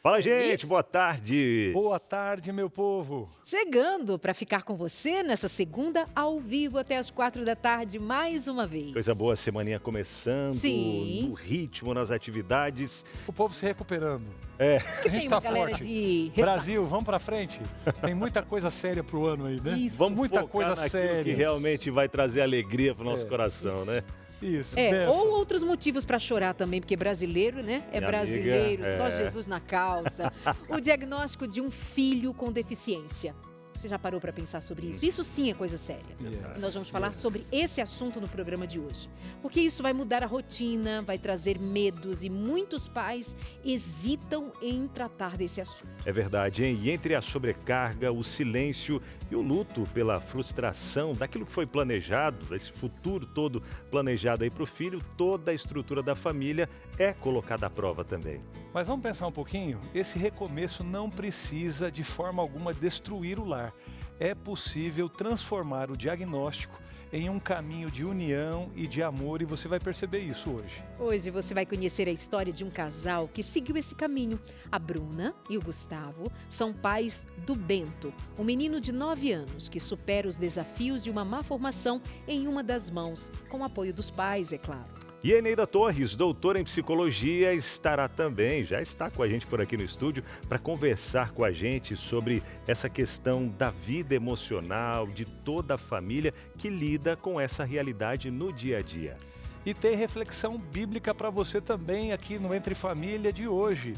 Fala, gente, boa tarde. Boa tarde, meu povo. Chegando para ficar com você nessa segunda, ao vivo, até as 4 da tarde, mais uma vez. Coisa boa, semaninha começando, Sim. no ritmo, nas atividades. O povo se recuperando. Diz que A gente tem tá uma galera forte. de Brasil, vamos pra frente. Tem muita coisa séria pro ano aí, né? Isso. Vamos muita focar coisa naquilo séria. que realmente vai trazer alegria pro nosso coração, isso. né? Isso, ou outros motivos para chorar também, porque brasileiro, né? É Minha brasileiro, amiga, só Jesus na causa. O diagnóstico de um filho com deficiência. Você já parou para pensar sobre isso? Isso sim é coisa séria. Yes. Nós vamos falar sobre esse assunto no programa de hoje. Porque isso vai mudar a rotina, vai trazer medos e muitos pais hesitam em tratar desse assunto. É verdade, hein? E entre a sobrecarga, o silêncio e o luto pela frustração daquilo que foi planejado, esse futuro todo planejado aí para o filho, toda a estrutura da família é colocada à prova também. Mas vamos pensar um pouquinho? Esse recomeço não precisa de forma alguma destruir o lar. É possível transformar o diagnóstico em um caminho de união e de amor, e você vai perceber isso hoje. Hoje você vai conhecer a história de um casal que seguiu esse caminho. A Bruna e o Gustavo são pais do Bento, um menino de 9 anos que supera os desafios de uma má formação em uma das mãos, com o apoio dos pais, é claro. E a Eneida Torres, doutora em psicologia, estará também, já está com a gente por aqui no estúdio, para conversar com a gente sobre essa questão da vida emocional de toda a família que lida com essa realidade no dia a dia. E tem reflexão bíblica para você também aqui no Entre Família de hoje,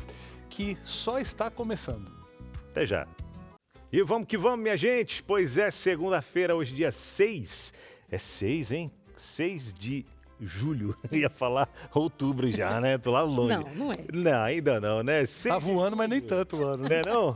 que só está começando. Até já. E vamos que vamos, minha gente, pois é segunda-feira, hoje dia 6. É 6, hein? 6 de julho, ia falar outubro já, né? Tô lá longe. Não é. Não, ainda não, né? Tá voando, mas nem tanto o ano. Né, não?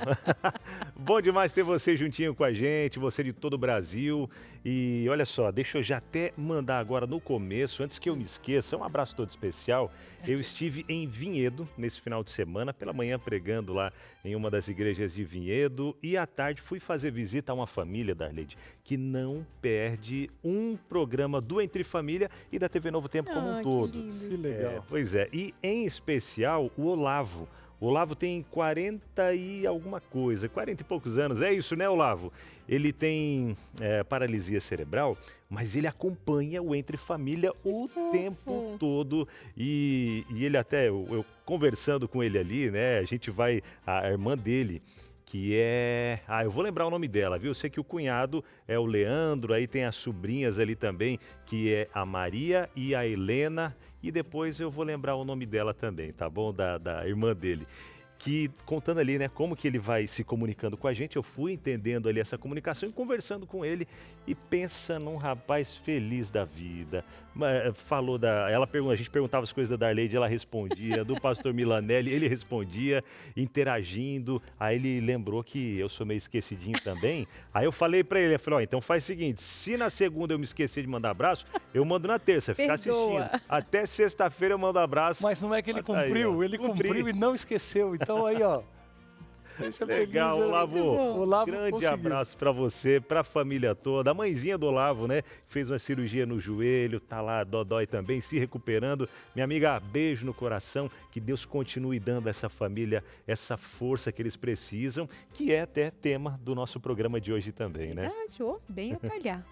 Bom demais ter você juntinho com a gente, você de todo o Brasil. E olha só, deixa eu já até mandar agora no começo, antes que eu me esqueça, um abraço todo especial. Eu estive em Vinhedo nesse final de semana, pela manhã pregando lá em uma das igrejas de Vinhedo e à tarde fui fazer visita a uma família, Darleide, que não perde um programa do Entre Família e da TV Novo Tempo como um todo. Que legal. Pois é, e em especial o Olavo. O Olavo tem 40 e alguma coisa, 40 e poucos anos, é isso, né, Olavo? Ele tem paralisia cerebral, mas ele acompanha o Entre Família o tempo todo e ele até, eu conversando com ele ali, né, a irmã dele, que é... eu vou lembrar o nome dela, viu? Eu sei que o cunhado é o Leandro, aí tem as sobrinhas ali também, que é a Maria e a Helena, e depois eu vou lembrar o nome dela também, tá bom? Da irmã dele. Que contando ali, né, como que ele vai se comunicando com a gente, eu fui entendendo ali essa comunicação e conversando com ele e pensa num rapaz feliz da vida. Falou a gente perguntava as coisas da Darleide, ela respondia, do pastor Milanelli, ele respondia, interagindo. Aí ele lembrou que eu sou meio esquecidinho também. Aí eu falei pra ele, então faz o seguinte, se na segunda eu me esquecer de mandar abraço, eu mando na terça, fica assistindo. Até sexta-feira eu mando abraço. Mas não é que ele Aí, ele cumpriu e não esqueceu. Então aí, ó. Legal, feliz, Olavo. Grande conseguiu. abraço pra você, pra família toda. A mãezinha do Olavo, né? Fez uma cirurgia no joelho, tá lá, dodói também, se recuperando. Minha amiga, beijo no coração. Que Deus continue dando a essa família essa força que eles precisam, que é até tema do nosso programa de hoje também, né? Verdade, bem a calhar.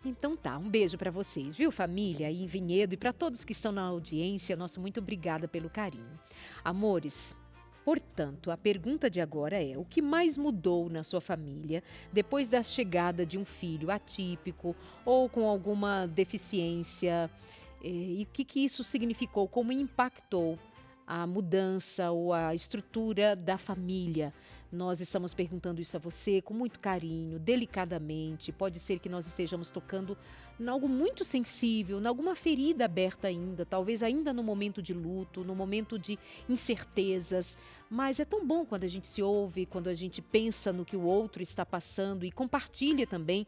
Então tá, um beijo para vocês, viu, família, aí em Vinhedo, e para todos que estão na audiência, nosso muito obrigada pelo carinho. Amores, portanto, a pergunta de agora é: o que mais mudou na sua família depois da chegada de um filho atípico ou com alguma deficiência? E o que isso significou? Como impactou a mudança ou a estrutura da família? Nós estamos perguntando isso a você com muito carinho, delicadamente. Pode ser que nós estejamos tocando em algo muito sensível, em alguma ferida aberta ainda, talvez ainda no momento de luto, no momento de incertezas. Mas é tão bom quando a gente se ouve, quando a gente pensa no que o outro está passando e compartilha também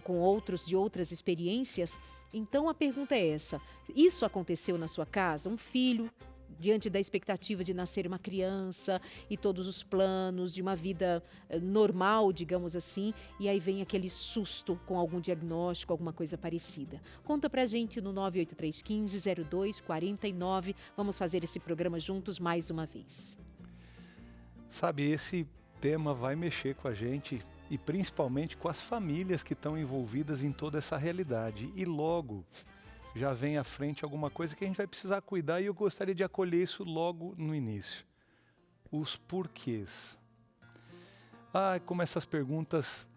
com outros de outras experiências. Então a pergunta é essa: isso aconteceu na sua casa? Um filho diante da expectativa de nascer uma criança e todos os planos de uma vida normal, digamos assim, e aí vem aquele susto com algum diagnóstico, alguma coisa parecida. Conta pra gente no 983150249. Vamos fazer esse programa juntos mais uma vez. Sabe, esse tema vai mexer com a gente e principalmente com as famílias que estão envolvidas em toda essa realidade. E logo já vem à frente alguma coisa que a gente vai precisar cuidar e eu gostaria de acolher isso logo no início. Os porquês. Como essas perguntas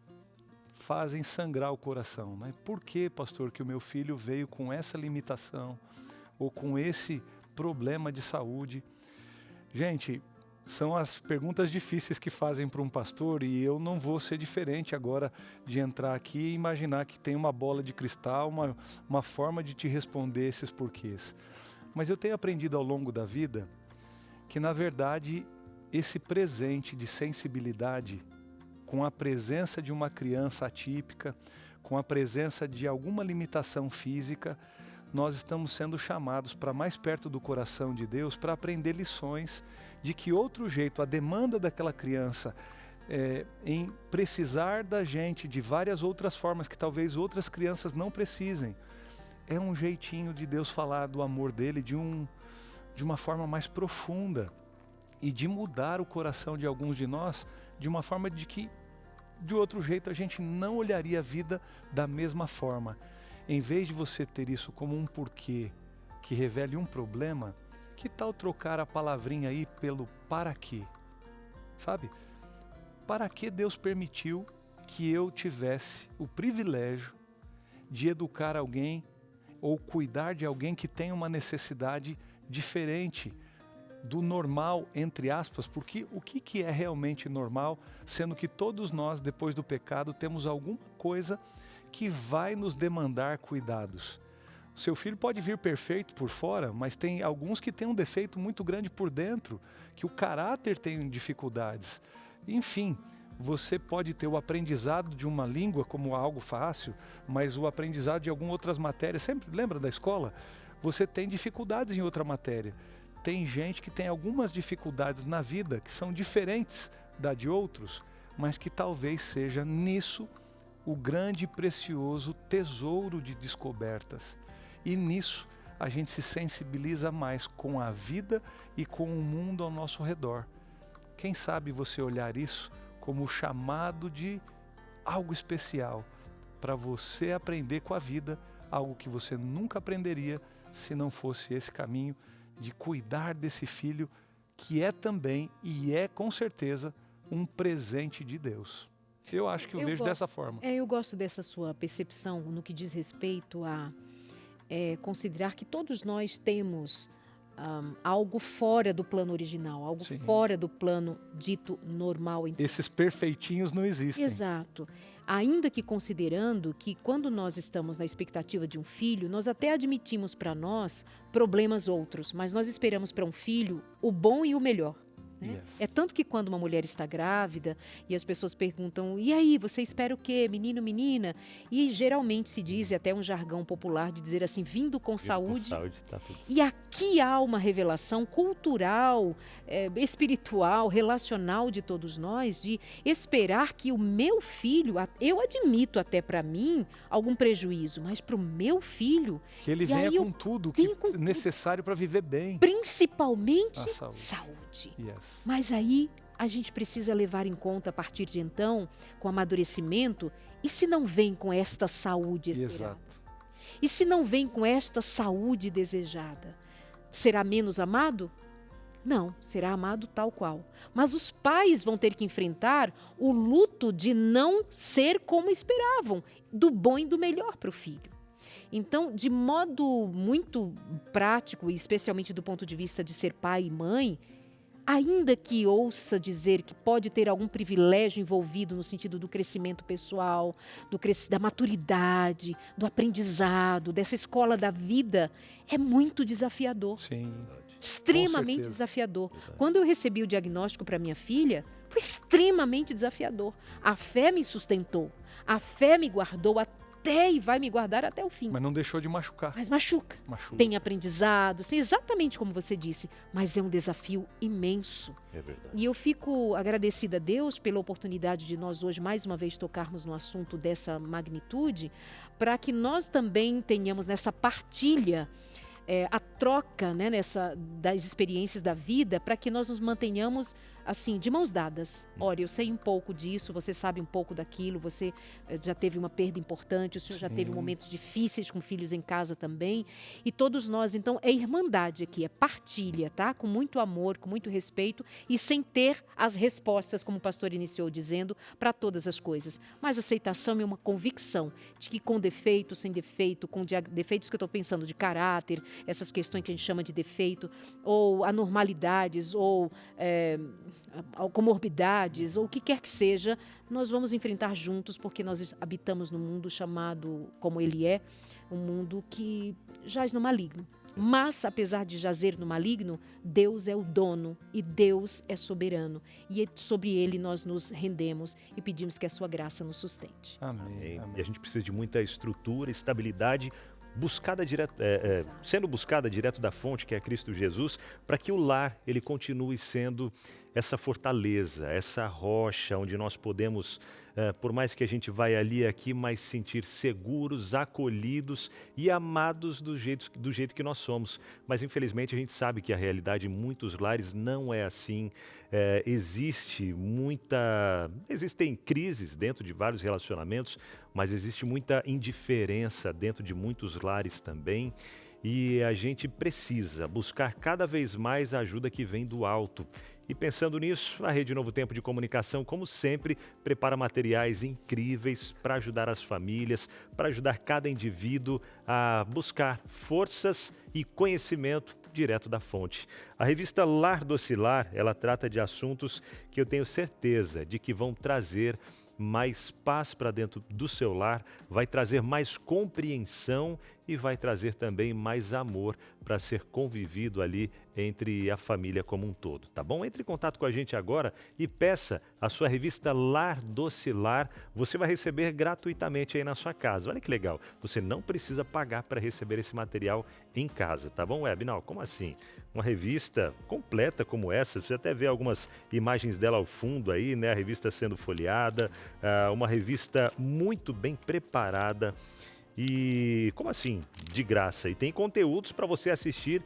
fazem sangrar o coração, né? Por que, pastor, que o meu filho veio com essa limitação ou com esse problema de saúde? Gente, são as perguntas difíceis que fazem para um pastor e eu não vou ser diferente agora de entrar aqui e imaginar que tem uma bola de cristal, uma forma de te responder esses porquês. Mas eu tenho aprendido ao longo da vida que, na verdade, esse presente de sensibilidade, com a presença de uma criança atípica, com a presença de alguma limitação física, nós estamos sendo chamados para mais perto do coração de Deus para aprender lições de que outro jeito, a demanda daquela criança em precisar da gente de várias outras formas que talvez outras crianças não precisem, é um jeitinho de Deus falar do amor dele de uma forma mais profunda e de mudar o coração de alguns de nós de uma forma de que de outro jeito a gente não olharia a vida da mesma forma. Em vez de você ter isso como um porquê que revele um problema, que tal trocar a palavrinha aí pelo para quê? Sabe? Para que Deus permitiu que eu tivesse o privilégio de educar alguém ou cuidar de alguém que tem uma necessidade diferente do normal, entre aspas, porque o que é realmente normal, sendo que todos nós, depois do pecado, temos alguma coisa que vai nos demandar cuidados. Seu filho pode vir perfeito por fora, mas tem alguns que têm um defeito muito grande por dentro, que o caráter tem dificuldades. Enfim, você pode ter o aprendizado de uma língua como algo fácil, mas o aprendizado de algumas outras matérias, sempre lembra da escola? Você tem dificuldades em outra matéria. Tem gente que tem algumas dificuldades na vida que são diferentes da de outros, mas que talvez seja nisso o grande e precioso tesouro de descobertas. E nisso a gente se sensibiliza mais com a vida e com o mundo ao nosso redor. Quem sabe você olhar isso como o chamado de algo especial para você aprender com a vida, algo que você nunca aprenderia se não fosse esse caminho de cuidar desse filho que é também e é com certeza um presente de Deus. Eu acho que eu vejo dessa forma. Eu gosto dessa sua percepção no que diz respeito a considerar que todos nós temos algo fora do plano original, algo Sim. fora do plano dito normal. Esses perfeitinhos não existem. Exato. Ainda que considerando que quando nós estamos na expectativa de um filho, nós até admitimos para nós problemas outros, mas nós esperamos para um filho o bom e o melhor. Né? Yes. É tanto que quando uma mulher está grávida e as pessoas perguntam, e aí, você espera o quê? Menino, menina? E geralmente se diz, até um jargão popular de dizer assim, vindo com saúde. Tá tudo certo. E aqui há uma revelação cultural, espiritual, relacional de todos nós, de esperar que o meu filho, eu admito até para mim algum prejuízo, mas para o meu filho... Que ele venha com tudo que é necessário para viver bem. Principalmente saúde. Yes. Mas aí a gente precisa levar em conta a partir de então, com amadurecimento, e se não vem com esta saúde esperada? Exato. E se não vem com esta saúde desejada? Será menos amado? Não, será amado tal qual. Mas os pais vão ter que enfrentar o luto de não ser como esperavam, do bom e do melhor para o filho. Então, de modo muito prático, e especialmente do ponto de vista de ser pai e mãe, ainda que ouça dizer que pode ter algum privilégio envolvido no sentido do crescimento pessoal, da maturidade, do aprendizado, dessa escola da vida, é muito desafiador. Sim. Extremamente desafiador. Quando eu recebi o diagnóstico para minha filha, foi extremamente desafiador. A fé me sustentou, a fé me guardou até e vai me guardar até o fim. Mas não deixou de machucar. Mas machuca. Tem aprendizados, tem exatamente como você disse, mas é um desafio imenso. É verdade. E eu fico agradecida a Deus pela oportunidade de nós hoje mais uma vez tocarmos no assunto dessa magnitude, para que nós também tenhamos nessa partilha a troca, né, das experiências da vida, para que nós nos mantenhamos assim, de mãos dadas. Olha, eu sei um pouco disso, você sabe um pouco daquilo, você já teve uma perda importante, o senhor já teve momentos difíceis com filhos em casa também. E todos nós, então, é irmandade aqui, é partilha, tá? Com muito amor, com muito respeito e sem ter as respostas, como o pastor iniciou dizendo, para todas as coisas. Mas aceitação e uma convicção de que com defeito, sem defeito, com defeitos que eu estou pensando de caráter, essas questões que a gente chama de defeito, ou anormalidades, ou comorbidades, ou o que quer que seja, nós vamos enfrentar juntos, porque nós habitamos num mundo chamado, como ele é, um mundo que jaz no maligno. Mas, apesar de jazer no maligno, Deus é o dono e Deus é soberano. E sobre ele nós nos rendemos e pedimos que a sua graça nos sustente. Amém. E a gente precisa de muita estrutura, estabilidade, sendo buscada direto da fonte, que é Cristo Jesus, para que o lar ele continue sendo essa fortaleza, essa rocha onde nós podemos, por mais que a gente vai ali e aqui, mas sentir seguros, acolhidos e amados do jeito que nós somos. Mas infelizmente a gente sabe que a realidade em muitos lares não é assim. Existem crises dentro de vários relacionamentos, mas existe muita indiferença dentro de muitos lares também. E a gente precisa buscar cada vez mais a ajuda que vem do alto. E pensando nisso, a Rede Novo Tempo de Comunicação, como sempre, prepara materiais incríveis para ajudar as famílias, para ajudar cada indivíduo a buscar forças e conhecimento direto da fonte. A revista Lar Docilar, ela trata de assuntos que eu tenho certeza de que vão trazer mais paz para dentro do seu lar, vai trazer mais compreensão e vai trazer também mais amor para ser convivido ali entre a família como um todo, tá bom? Entre em contato com a gente agora e peça a sua revista Lar Docilar, você vai receber gratuitamente aí na sua casa. Olha que legal, você não precisa pagar para receber esse material em casa, tá bom, Abinal? Como assim? Uma revista completa como essa, você até vê algumas imagens dela ao fundo aí, né? A revista sendo folheada, uma revista muito bem preparada. E como assim? De graça. E tem conteúdos para você assistir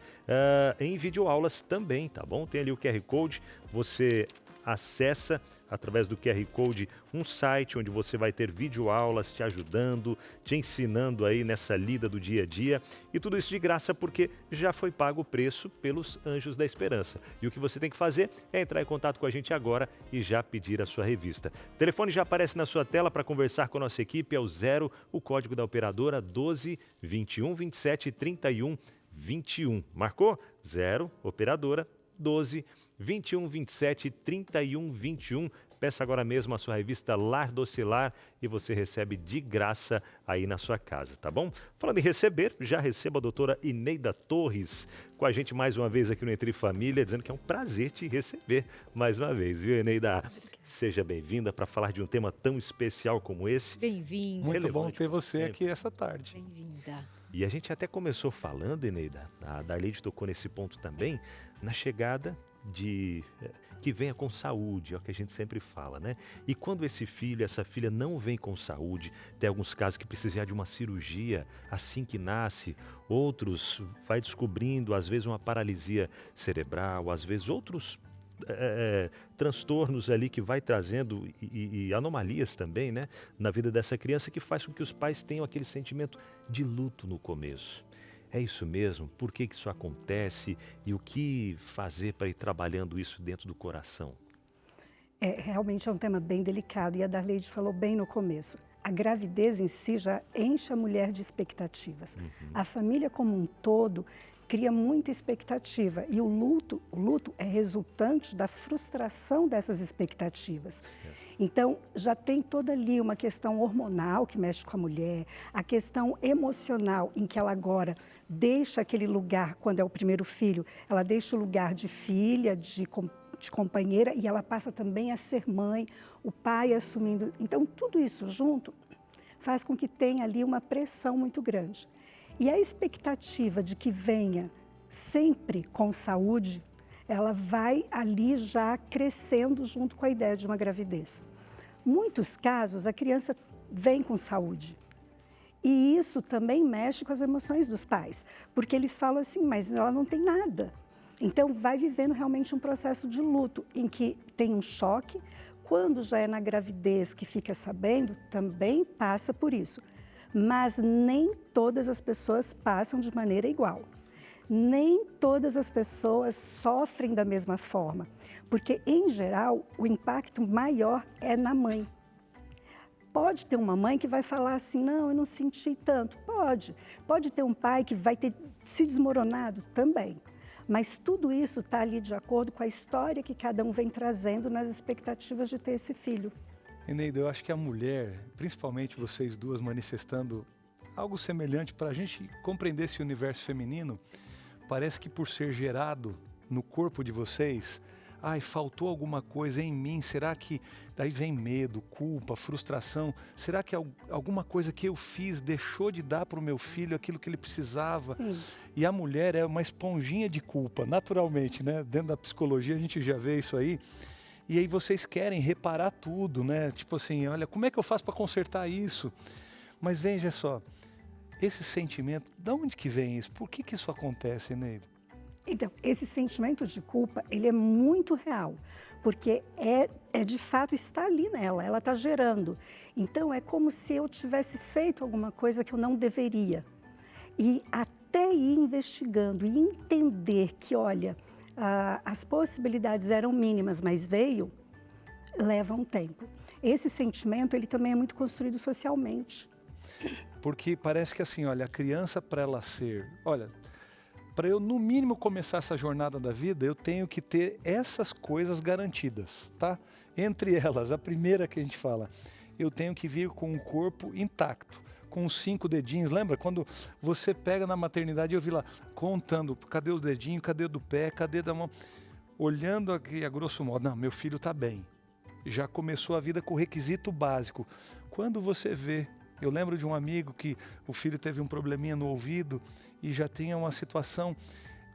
em videoaulas também, tá bom? Tem ali o QR Code, você acessa através do QR Code um site onde você vai ter videoaulas te ajudando, te ensinando aí nessa lida do dia a dia. E tudo isso de graça porque já foi pago o preço pelos Anjos da Esperança. E o que você tem que fazer é entrar em contato com a gente agora e já pedir a sua revista. O telefone já aparece na sua tela para conversar com a nossa equipe, é o 0, o código da operadora 12 21 27 31 21. Marcou? 0, operadora 12 21 27 31 21. Peça agora mesmo a sua revista Lar Docilar e você recebe de graça aí na sua casa, tá bom? Falando em receber, já recebo a doutora Ineida Torres com a gente mais uma vez aqui no Entre Família, dizendo que é um prazer te receber mais uma vez, viu, Ineida? Seja bem-vinda para falar de um tema tão especial como esse. Bem-vinda. Muito bom ter você aqui essa tarde. Bem-vinda. E a gente até começou falando, Ineida, a Darleide tocou nesse ponto também, na chegada de que venha com saúde, é o que a gente sempre fala, né? E quando esse filho, essa filha não vem com saúde, tem alguns casos que precisam de uma cirurgia assim que nasce, outros vai descobrindo, às vezes uma paralisia cerebral, às vezes outros transtornos ali que vai trazendo e anomalias também, né? Na vida dessa criança que faz com que os pais tenham aquele sentimento de luto no começo. É isso mesmo? Por que isso acontece? E o que fazer para ir trabalhando isso dentro do coração? Realmente é um tema bem delicado e a Darleide falou bem no começo. A gravidez em si já enche a mulher de expectativas. A família como um todo cria muita expectativa e o luto é resultante da frustração dessas expectativas. Então, já tem toda ali uma questão hormonal que mexe com a mulher, a questão emocional em que ela agora deixa aquele lugar, quando é o primeiro filho, ela deixa o lugar de filha, de companheira e ela passa também a ser mãe, o pai assumindo. Então, tudo isso junto faz com que tenha ali uma pressão muito grande. E a expectativa de que venha sempre com saúde, ela vai ali já crescendo junto com a ideia de uma gravidez. Muitos casos, a criança vem com saúde. E isso também mexe com as emoções dos pais, porque eles falam assim, mas ela não tem nada. Então, vai vivendo realmente um processo de luto, em que tem um choque. Quando já é na gravidez que fica sabendo, também passa por isso. Mas nem todas as pessoas passam de maneira igual. Nem todas as pessoas sofrem da mesma forma, porque, em geral, o impacto maior é na mãe. Pode ter uma mãe que vai falar assim, não, eu não senti tanto. Pode. Pode ter um pai que vai ter se desmoronado também. Mas tudo isso está ali de acordo com a história que cada um vem trazendo nas expectativas de ter esse filho. Eneida, eu acho que a mulher, principalmente vocês duas manifestando algo semelhante para a gente compreender esse universo feminino, parece que por ser gerado no corpo de vocês, faltou alguma coisa em mim, será que daí vem medo, culpa, frustração, será que alguma coisa que eu fiz deixou de dar para o meu filho aquilo que ele precisava? Sim. E a mulher é uma esponjinha de culpa, naturalmente, né? Dentro da psicologia a gente já vê isso aí. E aí vocês querem reparar tudo, né? Tipo assim, olha, como é que eu faço para consertar isso? Mas veja só, esse sentimento, de onde que vem isso? Por que isso acontece, Eneida? Então, esse sentimento de culpa, ele é muito real, porque é de fato está ali nela, ela está gerando. Então, é como se eu tivesse feito alguma coisa que eu não deveria. E até ir investigando e entender que, olha, as possibilidades eram mínimas, mas veio, leva um tempo. Esse sentimento, ele também é muito construído socialmente. Porque parece que assim, olha, a criança para ela para eu no mínimo começar essa jornada da vida, eu tenho que ter essas coisas garantidas, tá? Entre elas, a primeira que a gente fala, eu tenho que vir com o corpo intacto, com os 5 dedinhos. Lembra quando você pega na maternidade, eu vi lá contando, cadê o dedinho, cadê o do pé, cadê da mão? Olhando aqui a grosso modo, não, meu filho está bem. Já começou a vida com o requisito básico. Quando você vê, eu lembro de um amigo que o filho teve um probleminha no ouvido e já tinha uma situação,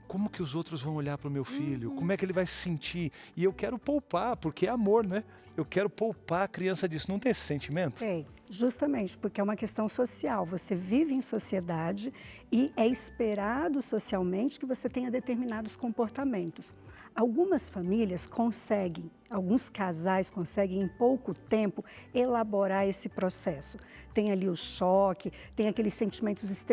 como que os outros vão olhar para o meu filho? Como é que ele vai se sentir? E eu quero poupar, porque é amor, né? Eu quero poupar a criança disso. Não tem esse sentimento? Tem, justamente, porque é uma questão social. Você vive em sociedade e é esperado socialmente que você tenha determinados comportamentos. Algumas famílias conseguem, alguns casais conseguem em pouco tempo elaborar esse processo. Tem ali o choque, tem aqueles sentimentos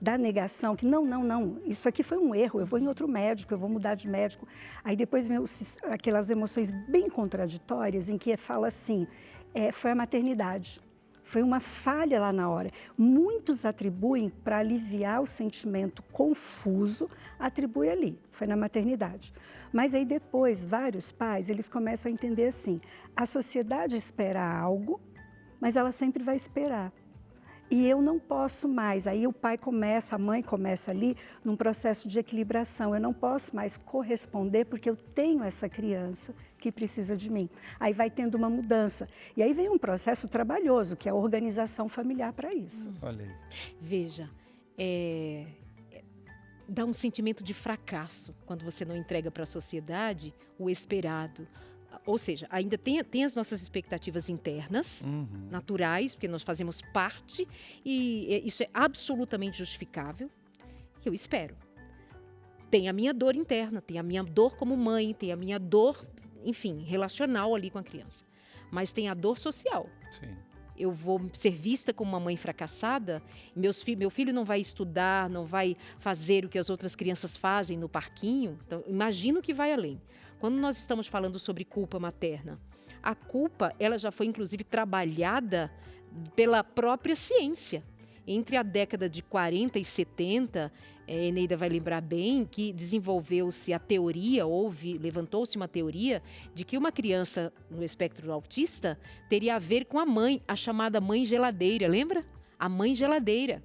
da negação, que não, isso aqui foi um erro, eu vou em outro médico, eu vou mudar de médico. Aí depois vem aquelas emoções bem contraditórias em que fala assim, foi a maternidade. Foi uma falha lá na hora. Muitos atribuem, para aliviar o sentimento confuso, atribui ali, foi na maternidade. Mas aí depois, vários pais, eles começam a entender assim, a sociedade espera algo, mas ela sempre vai esperar. E eu não posso mais, aí o pai começa, a mãe começa ali num processo de equilibração. Eu não posso mais corresponder porque eu tenho essa criança que precisa de mim. Aí vai tendo uma mudança. E aí vem um processo trabalhoso, que é a organização familiar para isso. Olha aí. Veja, dá um sentimento de fracasso quando você não entrega para a sociedade o esperado. Ou seja, ainda tem as nossas expectativas internas, naturais, porque nós fazemos parte, e isso é absolutamente justificável, que eu espero. Tem a minha dor interna, tem a minha dor como mãe, tem a minha dor, enfim, relacional ali com a criança. Mas tem a dor social. Sim. Eu vou ser vista como uma mãe fracassada, meu filho não vai estudar, não vai fazer o que as outras crianças fazem no parquinho. Então, imagino que vai além. Quando nós estamos falando sobre culpa materna, a culpa ela já foi inclusive trabalhada pela própria ciência. Entre a década de 40 e 70, Eneida vai lembrar bem que desenvolveu-se a teoria, levantou-se uma teoria de que uma criança no espectro autista teria a ver com a mãe, a chamada mãe geladeira, lembra? A mãe geladeira.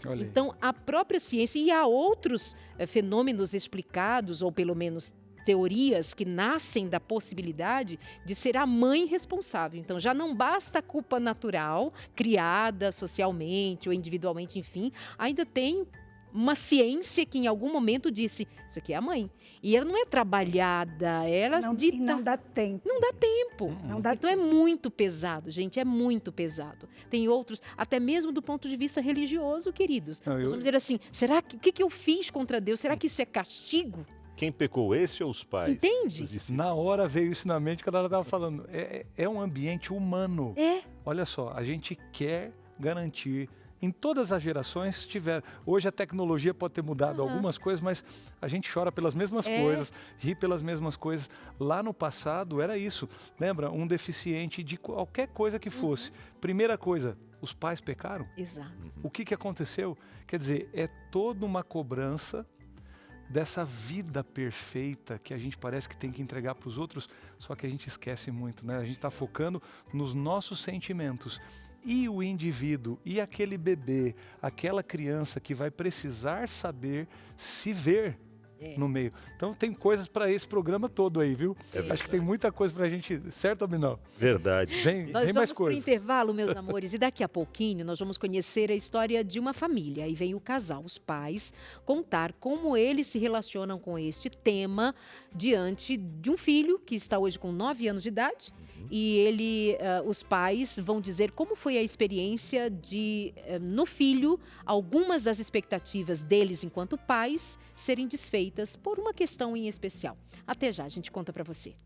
Olha aí. Então, a própria ciência, e há outros fenômenos explicados, ou pelo menos teorias que nascem da possibilidade de ser a mãe responsável. Então, já não basta a culpa natural, criada socialmente ou individualmente, enfim, ainda tem uma ciência que em algum momento disse, isso aqui é a mãe. E ela não é trabalhada, ela E não dá tempo. Não dá tempo. Não dá Então é muito pesado, gente, é muito pesado. Tem outros, até mesmo do ponto de vista religioso, queridos. Nós vamos dizer assim, será que o que eu fiz contra Deus? Será que isso é castigo? Quem pecou, esse ou os pais? Entende? Os discípulos. Na hora veio isso na mente quando ela estava falando. É um ambiente humano. É. Olha só, a gente quer garantir, em todas as gerações tiver. Hoje a tecnologia pode ter mudado algumas coisas, mas a gente chora pelas mesmas coisas, ri pelas mesmas coisas. Lá no passado era isso. Lembra? Um deficiente de qualquer coisa que fosse. Primeira coisa, os pais pecaram? Exato. O que aconteceu? Quer dizer, é toda uma cobrança dessa vida perfeita que a gente parece que tem que entregar para os outros, só que a gente esquece muito, né? A gente está focando nos nossos sentimentos. E o indivíduo, e aquele bebê, aquela criança que vai precisar saber se ver no meio. Então tem coisas para esse programa todo aí, viu? Acho que tem muita coisa para a gente, certo, Abinal? Verdade. Vem Nós mais vamos para o coisa. intervalo, meus amores, e daqui a pouquinho nós vamos conhecer a história de uma família. E vem o casal, os pais, contar como eles se relacionam com este tema diante de um filho que está hoje com 9 anos de idade. E os pais vão dizer como foi a experiência de, no filho, algumas das expectativas deles enquanto pais serem desfeitas por uma questão em especial. Até já, a gente conta para você.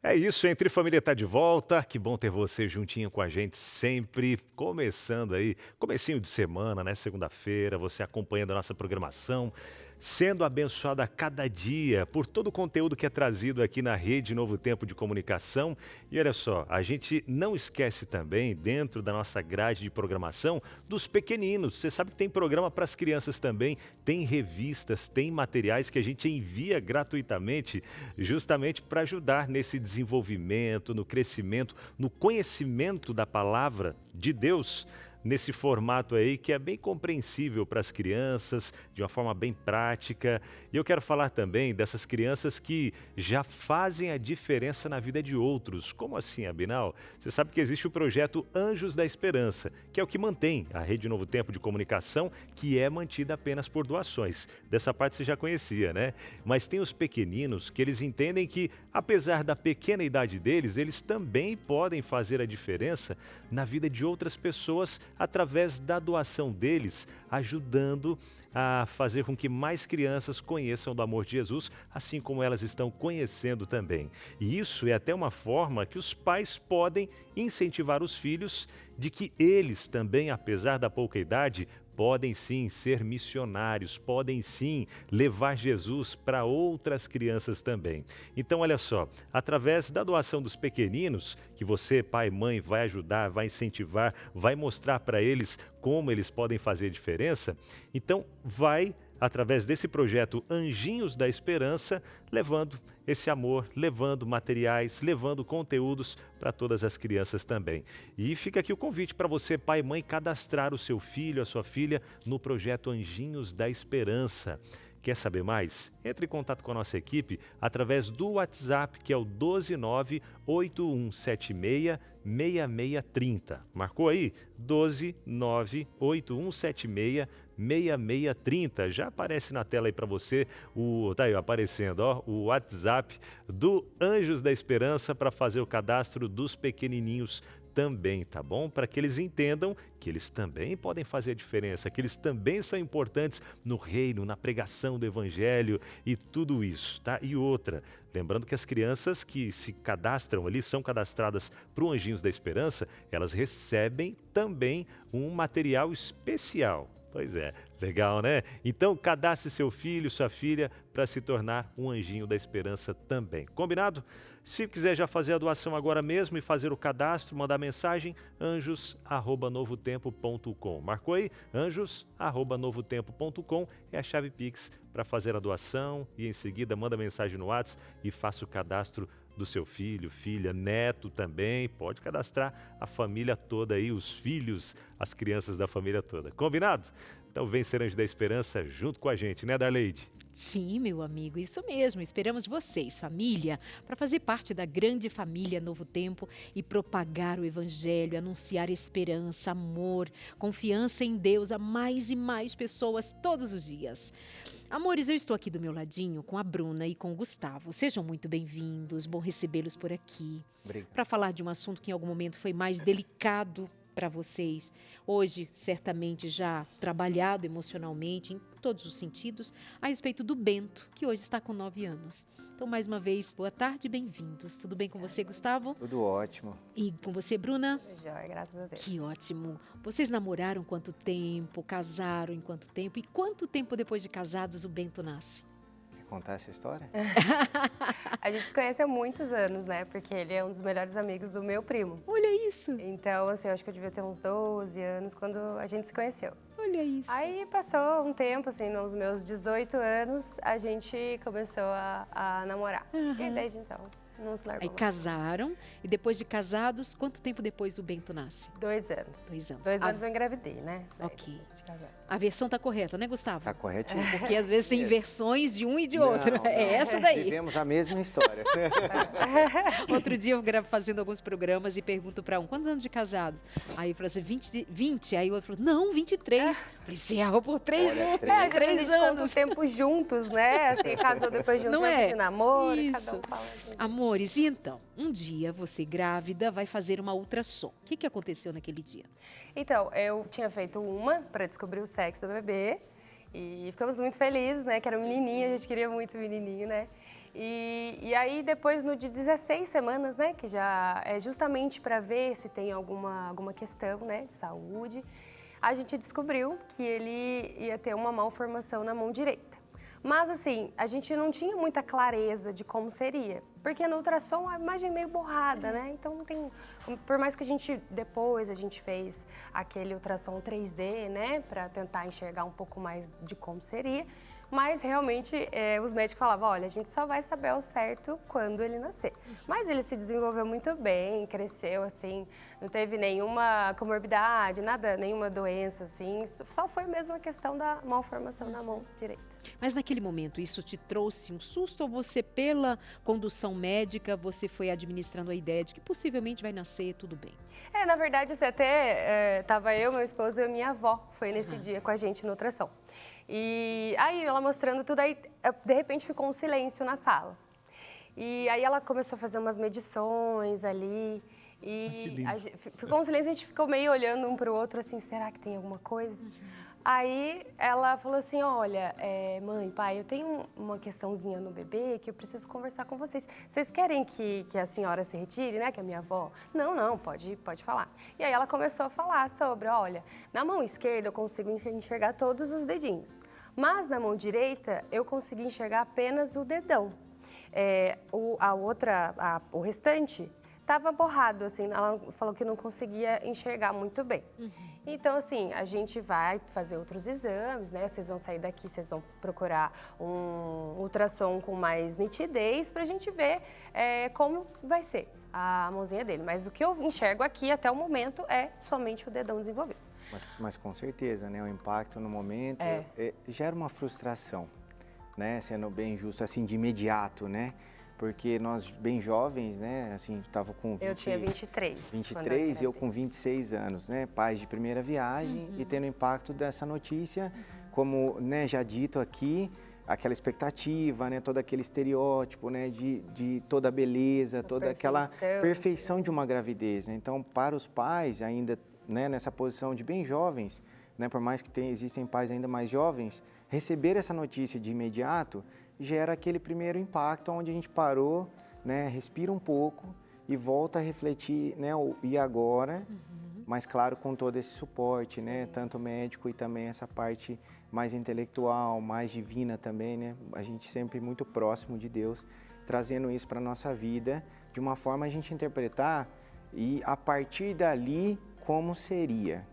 É isso, Entre Família tá de volta. Que bom ter você juntinho com a gente sempre, começando aí, comecinho de semana, né? Segunda-feira, você acompanhando a nossa programação, sendo abençoado a cada dia por todo o conteúdo que é trazido aqui na Rede Novo Tempo de Comunicação. E olha só, a gente não esquece também, dentro da nossa grade de programação, dos pequeninos. Você sabe que tem programa para as crianças também, tem revistas, tem materiais que a gente envia gratuitamente, justamente para ajudar nesse desenvolvimento, no crescimento, no conhecimento da palavra de Deus, nesse formato aí que é bem compreensível para as crianças, de uma forma bem prática. E eu quero falar também dessas crianças que já fazem a diferença na vida de outros. Como assim, Abinal? Você sabe que existe o projeto Anjos da Esperança, que é o que mantém a Rede Novo Tempo de Comunicação, que é mantida apenas por doações. Dessa parte você já conhecia, né? Mas tem os pequeninos que eles entendem que, apesar da pequena idade deles, eles também podem fazer a diferença na vida de outras pessoas através da doação deles, ajudando a fazer com que mais crianças conheçam do amor de Jesus, assim como elas estão conhecendo também. E isso é até uma forma que os pais podem incentivar os filhos de que eles também, apesar da pouca idade, podem sim ser missionários, podem sim levar Jesus para outras crianças também. Então, olha só, através da doação dos pequeninos, que você, pai e mãe, vai ajudar, vai incentivar, vai mostrar para eles como eles podem fazer diferença, então vai, através desse projeto Anjinhos da Esperança, levando esse amor, levando materiais, levando conteúdos para todas as crianças também. E fica aqui o convite para você, pai e mãe, cadastrar o seu filho, a sua filha, no projeto Anjinhos da Esperança. Quer saber mais? Entre em contato com a nossa equipe através do WhatsApp, que é o 12981766630. Marcou aí? 12981766630. Já aparece na tela aí para você, tá aí aparecendo, ó, o WhatsApp do Anjos da Esperança para fazer o cadastro dos pequenininhos também, tá bom? Para que eles entendam que eles também podem fazer a diferença, que eles também são importantes no reino, na pregação do evangelho e tudo isso, tá? E outra, lembrando que as crianças que se cadastram ali, são cadastradas para o Anjinhos da Esperança, elas recebem também um material especial. Pois é, legal, né? Então, cadastre seu filho, sua filha, para se tornar um Anjinho da Esperança também. Combinado? Se quiser já fazer a doação agora mesmo e fazer o cadastro, mandar mensagem, anjos@novotempo.com. Marcou aí? anjos@novotempo.com é a chave Pix para fazer a doação e em seguida manda mensagem no WhatsApp e faça o cadastro do seu filho, filha, neto também. Pode cadastrar a família toda aí, os filhos, as crianças da família toda. Combinado? Então vem ser Anjo da Esperança junto com a gente, né, Darleide? Sim, meu amigo, isso mesmo. Esperamos vocês, família, para fazer parte da grande família Novo Tempo e propagar o Evangelho, anunciar esperança, amor, confiança em Deus a mais e mais pessoas todos os dias. Amores, eu estou aqui do meu ladinho com a Bruna e com o Gustavo. Sejam muito bem-vindos, bom recebê-los por aqui. Para falar de um assunto que em algum momento foi mais delicado para vocês, hoje certamente já trabalhado emocionalmente, em todos os sentidos, a respeito do Bento, que hoje está com 9 anos. Então, mais uma vez, boa tarde e bem-vindos. Tudo bem com você, Gustavo? Tudo ótimo. E com você, Bruna? Jóia, graças a Deus. Que ótimo. Vocês namoraram quanto tempo? Casaram em quanto tempo? E quanto tempo depois de casados o Bento nasce? Quer contar essa história? A gente se conhece há muitos anos, né? Porque ele é um dos melhores amigos do meu primo. Olha isso, Então, assim, eu acho que eu devia ter uns 12 anos quando a gente se conheceu. olha isso. Aí passou um tempo, assim, nos meus 18 anos, a gente começou a namorar. E desde então, não se largou Aí mais. casaram, e depois de casados, quanto tempo depois o Bento nasce? 2 anos. 2 anos. 2 anos eu engravidei, né? Ok. Antes de casar. A versão tá correta, né, Gustavo? Tá corretinho. Porque às vezes tem versões de um e de outro. Não, É essa daí. Vivemos a mesma história. Outro dia eu gravo fazendo alguns programas e pergunto pra um, quantos anos de casado? Aí falou assim, 20. Aí o outro falou, não, 23. Falei, você errou por 3, Olha, não, três. A gente 3 conta o anos. tempo juntos, né? Assim, casou depois de um Não tempo é? de namoro, Isso. cada um fala assim. Amores, e então, um dia você grávida vai fazer uma ultrassom. O que aconteceu naquele dia? Então, eu tinha feito uma para descobrir o sexo do bebê e ficamos muito felizes, né? Que era um menininho, a gente queria muito um menininho, né? E aí depois, no de 16 semanas, né? Que já é justamente para ver se tem alguma questão, né? De saúde, a gente descobriu que ele ia ter uma malformação na mão direita. Mas assim, a gente não tinha muita clareza de como seria, porque no ultrassom a imagem é meio borrada, né? Então não tem, por mais que depois a gente fez aquele ultrassom 3D, né, para tentar enxergar um pouco mais de como seria, mas realmente os médicos falavam, olha, a gente só vai saber ao certo quando ele nascer. Mas ele se desenvolveu muito bem, cresceu assim, não teve nenhuma comorbidade, nada, nenhuma doença assim, só foi mesmo a questão da malformação na mão direita. Mas naquele momento, isso te trouxe um susto ou você, pela condução médica, você foi administrando a ideia de que possivelmente vai nascer tudo bem? Na verdade, assim, até tava eu, meu esposo e a minha avó, foi nesse dia com a gente no ultrassom. E aí ela mostrando tudo, aí de repente ficou um silêncio na sala. E aí ela começou a fazer umas medições ali. E ficou um silêncio, a gente ficou meio olhando um para o outro, assim, será que tem alguma coisa? Aí ela falou assim, olha, mãe, pai, eu tenho uma questãozinha no bebê que eu preciso conversar com vocês. Vocês querem que a senhora se retire, né, que é a minha avó? Não, pode falar. E aí ela começou a falar sobre, olha, na mão esquerda eu consigo enxergar todos os dedinhos, mas na mão direita eu consegui enxergar apenas o dedão. O restante estava borrado, assim, ela falou que não conseguia enxergar muito bem. Então, assim, a gente vai fazer outros exames, né? Vocês vão sair daqui, vocês vão procurar um ultrassom com mais nitidez pra gente ver como vai ser a mãozinha dele. Mas o que eu enxergo aqui até o momento é somente o dedão desenvolvido. Mas com certeza, né? O impacto no momento gera uma frustração, né? Sendo bem justo, assim, de imediato, né? Porque nós, bem jovens, né, assim, estava com 20, eu tinha 23. 23 e eu com 26 anos, né, pais de primeira viagem e tendo impacto dessa notícia, como, né, já dito aqui, aquela expectativa, né, todo aquele estereótipo, né, de toda a beleza, toda aquela perfeição de uma gravidez, né? Então, para os pais, ainda, né, nessa posição de bem jovens, né, por mais que existem pais ainda mais jovens, receber essa notícia de imediato gera aquele primeiro impacto onde a gente parou, né, respira um pouco e volta a refletir, né, o e agora, mas claro, com todo esse suporte, né, tanto médico e também essa parte mais intelectual, mais divina também, né, a gente sempre muito próximo de Deus, trazendo isso para a nossa vida, de uma forma a gente interpretar e a partir dali como seria.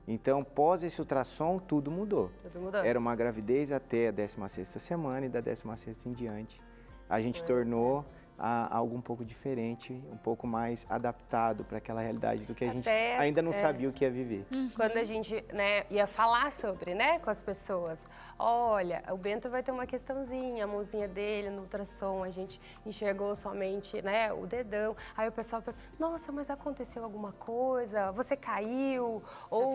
Então, pós esse ultrassom, tudo mudou. Tudo mudou. Era uma gravidez até a 16ª semana e da 16ª em diante. A gente tornou algo um pouco diferente, um pouco mais adaptado para aquela realidade do que a gente ainda não sabia o que ia viver. Quando a gente, né, ia falar sobre, né, com as pessoas, olha, o Bento vai ter uma questãozinha, a mãozinha dele no ultrassom, a gente enxergou somente, né, o dedão. Aí o pessoal pergunta, nossa, mas aconteceu alguma coisa? Você caiu? Ou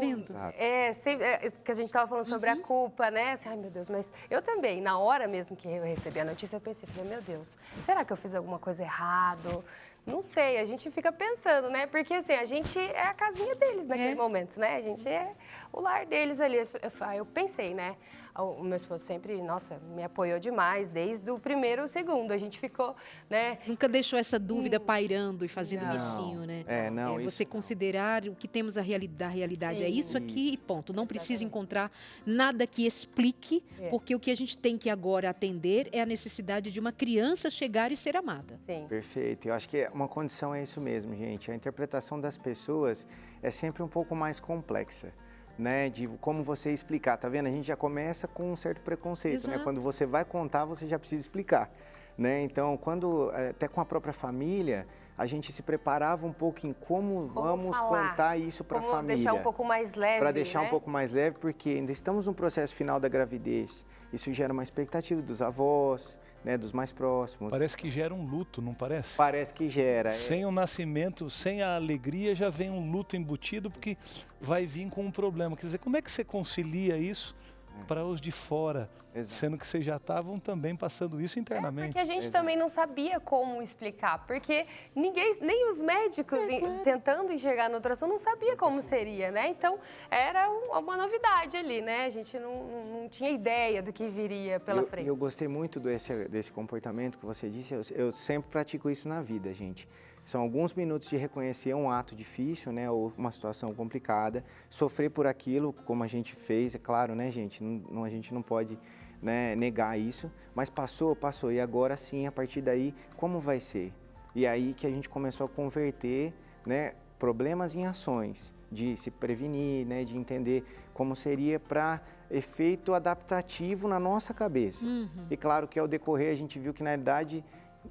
que a gente estava falando sobre a culpa, né? Assim, ai meu Deus, mas eu também, na hora mesmo que eu recebi a notícia, eu pensei, meu Deus, será que eu fiz alguma alguma coisa errada. Não sei, a gente fica pensando, né? Porque assim, a gente é a casinha deles naquele momento, né? A gente é o lar deles ali. Eu pensei, né? O meu esposo sempre, nossa, me apoiou demais, desde o primeiro ao segundo. A gente ficou, né? Nunca deixou essa dúvida pairando e fazendo bichinho, né? Não, você considerar o que temos da realidade. Sim. É isso aqui e ponto. Não precisa encontrar nada que explique, porque o que a gente tem que agora atender é a necessidade de uma criança chegar e ser amada. Sim. Perfeito. Eu acho que uma condição é isso mesmo, gente. A interpretação das pessoas é sempre um pouco mais complexa, né? De como você explicar, tá vendo? A gente já começa com um certo preconceito, né? Quando você vai contar, você já precisa explicar, né? Então, até com a própria família, a gente se preparava um pouco em como vamos contar isso para a família. Para deixar um pouco mais leve, para deixar um pouco mais leve, porque ainda estamos no processo final da gravidez. Isso gera uma expectativa dos avós, né, dos mais próximos. Parece que gera um luto, não parece? Parece que gera. Sem o nascimento, sem a alegria, já vem um luto embutido, porque vai vir com um problema. Quer dizer, como é que você concilia isso para os de fora, sendo que vocês já estavam também passando isso internamente? Porque a gente também não sabia como explicar, porque nem os médicos tentando enxergar no ultrassom não sabia como seria, né? Então, era uma novidade ali, né? A gente não tinha ideia do que viria pela frente. Eu gostei muito desse comportamento que você disse, eu sempre pratico isso na vida, gente. São alguns minutos de reconhecer um ato difícil, né, ou uma situação complicada, sofrer por aquilo, como a gente fez, é claro, né, gente? A gente não pode, né, negar isso, mas passou, e agora sim, a partir daí, como vai ser? E aí que a gente começou a converter, né, problemas em ações, de se prevenir, né, de entender como seria para efeito adaptativo na nossa cabeça. E claro que ao decorrer a gente viu que na realidade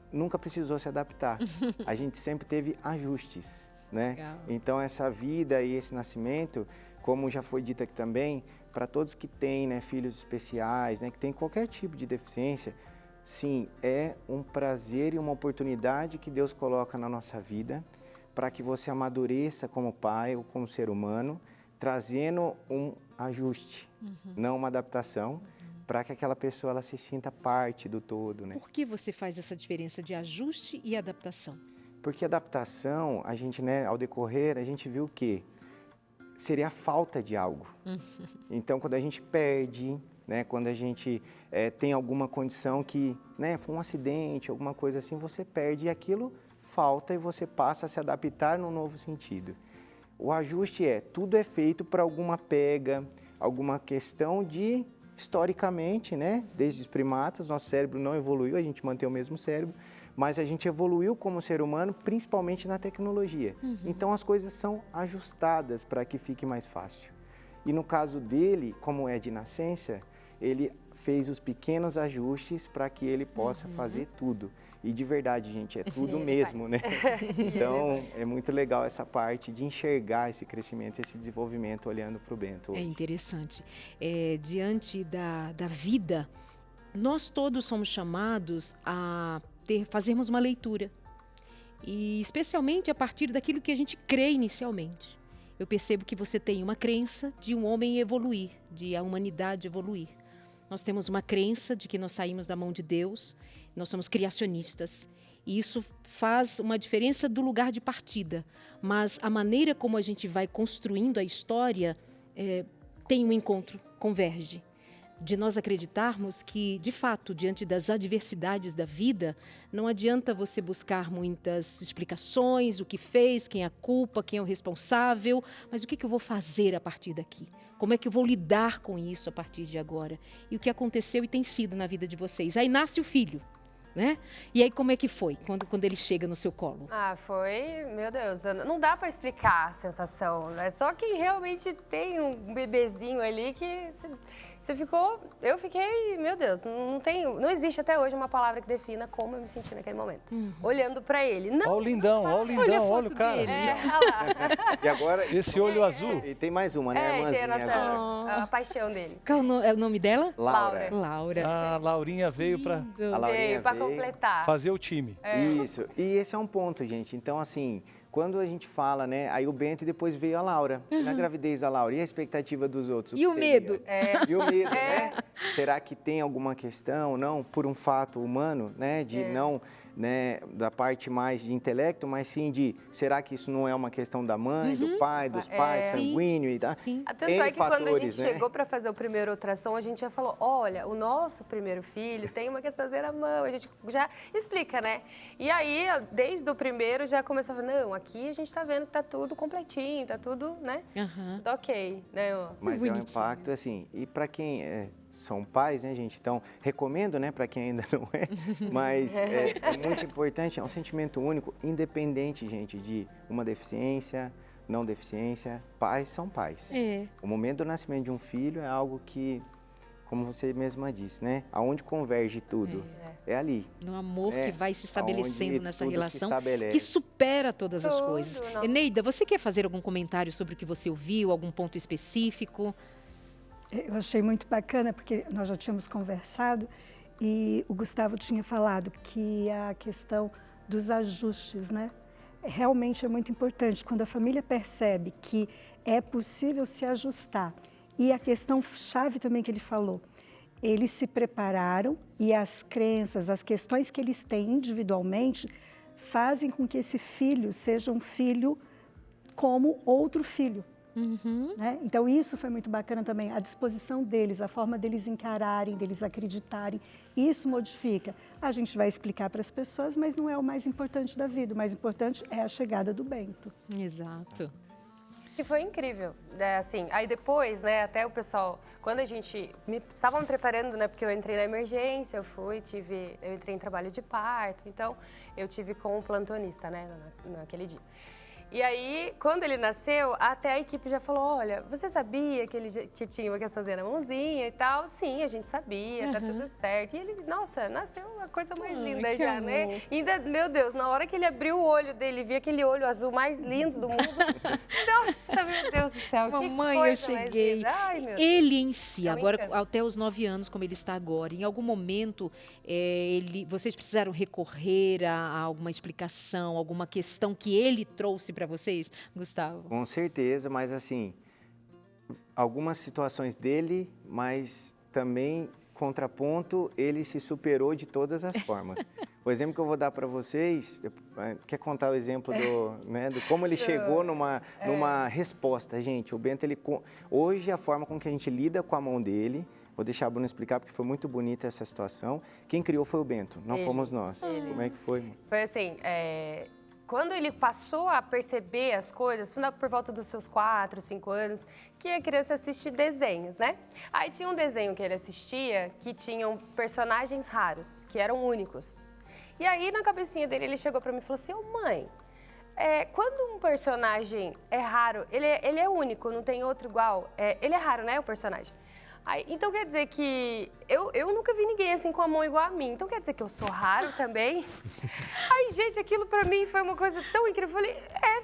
nunca precisou se adaptar. A gente sempre teve ajustes, né? Legal. Então essa vida e esse nascimento, como já foi dito aqui também, para todos que têm, né, filhos especiais, né, que têm qualquer tipo de deficiência, sim, é um prazer e uma oportunidade que Deus coloca na nossa vida para que você amadureça como pai ou como ser humano, trazendo um ajuste, não uma adaptação, para que aquela pessoa ela se sinta parte do todo, né? Por que você faz essa diferença de ajuste e adaptação? Porque adaptação, a gente, né, ao decorrer, a gente viu que seria a falta de algo. Então, quando a gente perde, né, quando a gente tem alguma condição que, né, foi um acidente, alguma coisa assim, você perde e aquilo falta e você passa a se adaptar num novo sentido. O ajuste tudo é feito para alguma pega, alguma questão de, historicamente, né, desde os primatas, nosso cérebro não evoluiu, a gente mantém o mesmo cérebro, mas a gente evoluiu como ser humano, principalmente na tecnologia. Então, as coisas são ajustadas para que fique mais fácil. E no caso dele, como é de nascença, ele fez os pequenos ajustes para que ele possa fazer tudo. E de verdade, gente, é tudo mesmo, né? Então, é muito legal essa parte de enxergar esse crescimento, esse desenvolvimento olhando para o Bento hoje. É interessante. Diante da vida, nós todos somos chamados a fazermos uma leitura. E especialmente a partir daquilo que a gente crê inicialmente. Eu percebo que você tem uma crença de um homem evoluir, de a humanidade evoluir. Nós temos uma crença de que nós saímos da mão de Deus, nós somos criacionistas. E isso faz uma diferença do lugar de partida. Mas a maneira como a gente vai construindo a história tem um encontro, converge. De nós acreditarmos que, de fato, diante das adversidades da vida, não adianta você buscar muitas explicações, o que fez, quem é a culpa, quem é o responsável, mas o que eu vou fazer a partir daqui? Como é que eu vou lidar com isso a partir de agora? E o que aconteceu e tem sido na vida de vocês? Aí nasce o filho, né? E aí como é que foi quando ele chega no seu colo? Foi, meu Deus, não dá para explicar a sensação, né? Só quem realmente tem um bebezinho ali que você ficou, eu fiquei, meu Deus, não existe até hoje uma palavra que defina como eu me senti naquele momento. Olhando para ele. Olha o lindão, olha o cara. E agora, esse olho azul. E tem mais uma, né, tem irmãzinha? a paixão dele. Qual é o nome dela? Laura. Laura. A Laurinha veio para Veio para completar. fazer o time. Isso. E esse é um ponto, gente. Então, assim, quando a gente fala, né, aí o Bento e depois veio a Laura. Na gravidez da Laura, e a expectativa dos outros? E o medo? E o medo, né? Será que tem alguma questão, não, por um fato humano, né, de não né, da parte mais de intelecto, mas sim de, será que isso não é uma questão da mãe, do pai, dos pais, sanguíneo e tal? Sim. Tanto é que quando a gente chegou para fazer o primeiro ultrassom, a gente já falou, olha, o nosso primeiro filho tem uma questãozinha na mão, a gente já explica, né? E aí, desde o primeiro, já começava, não, aqui a gente está vendo que tá tudo completinho, tá tudo, né? Tudo ok, né? Mas é um impacto, assim, e para quem são pais, né, gente? Então, recomendo, né, para quem ainda não é, mas é muito importante, é um sentimento único, independente, gente, de uma deficiência, não deficiência, pais são pais. O momento do nascimento de um filho é algo que, como você mesma disse, né, aonde converge tudo, é ali. No amor que vai se estabelecendo nessa relação, estabelece. que supera todas as coisas. Nossa. Eneida, você quer fazer algum comentário sobre o que você ouviu, algum ponto específico? Eu achei muito bacana, porque nós já tínhamos conversado e o Gustavo tinha falado que a questão dos ajustes, né? Realmente é muito importante. Quando a família percebe que é possível se ajustar. E a questão chave também que ele falou, eles se prepararam e as crenças, as questões que eles têm individualmente fazem com que esse filho seja um filho como outro filho. Né? Então isso foi muito bacana também, a disposição deles, a forma deles encararem, deles acreditarem, isso modifica. A gente vai explicar para as pessoas, mas não é o mais importante da vida, o mais importante é a chegada do Bento. Exato. Que foi incrível, né? Assim, aí depois, né, até o pessoal, quando a gente estavam me preparando, né, porque eu entrei na emergência, eu entrei em trabalho de parto, então eu tive com o plantonista, né, naquele dia. E aí, quando ele nasceu, até a equipe já falou, olha, você sabia que ele tinha uma questãozinha na mãozinha e tal? Sim, a gente sabia, tá tudo certo. E ele, nossa, nasceu uma coisa mais linda já, né? E ainda, meu Deus, na hora que ele abriu o olho dele, via aquele olho azul mais lindo do mundo. Nossa, meu Deus do céu, Mamãe, que coisa eu cheguei. Ai, meu Deus. Ele em si, É um agora encanto. até os 9 anos, como ele está agora, em algum momento vocês precisaram recorrer a alguma explicação, alguma questão que ele trouxe para vocês, Gustavo? Com certeza, mas assim, algumas situações dele, mas também, contraponto, ele se superou de todas as formas. O exemplo que eu vou dar para vocês, quer contar o exemplo do como ele chegou numa resposta, gente? O Bento, hoje a forma com que a gente lida com a mão dele, vou deixar a Bruna explicar porque foi muito bonita essa situação. Quem criou foi o Bento, não fomos nós. Como é que foi? Foi assim, quando ele passou a perceber as coisas, por volta dos seus 4, 5 anos, que a criança assiste desenhos, né? Aí tinha um desenho que ele assistia que tinham personagens raros, que eram únicos. E aí, na cabecinha dele, ele chegou pra mim e falou assim, mãe, quando um personagem é raro, ele é único, não tem outro igual, ele é raro, né, o personagem? Aí, então quer dizer que eu nunca vi ninguém assim com a mão igual a mim. Então quer dizer que eu sou raro também? Aí, gente, aquilo pra mim foi uma coisa tão incrível. Eu falei,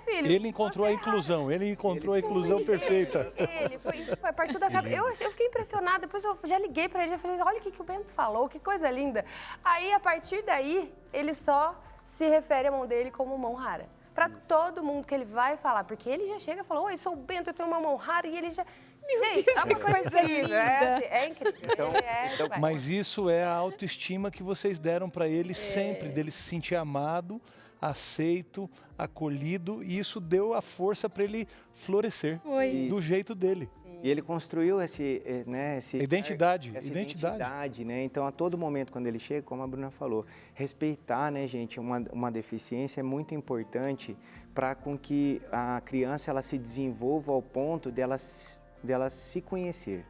filho. Ele encontrou a inclusão, ele encontrou a inclusão perfeita. Isso foi a partir da cabeça. Eu fiquei impressionada, depois eu já liguei pra ele, já falei, olha o que o Bento falou, que coisa linda. Aí, a partir daí, ele só se refere à mão dele como mão rara. Pra todo mundo que ele vai falar, porque ele já chega e fala, oi, sou o Bento, eu tenho uma mão rara, e ele já... Gente, é uma coisa incrível, é incrível. Então, Mas isso é a autoestima que vocês deram para ele sempre, dele se sentir amado, aceito, acolhido, e isso deu a força para ele florescer do jeito dele. E ele construiu essa Identidade. né? Então, a todo momento, quando ele chega, como a Bruna falou, respeitar, né, gente, uma deficiência é muito importante para com que a criança ela se desenvolva ao ponto dela se conhecer.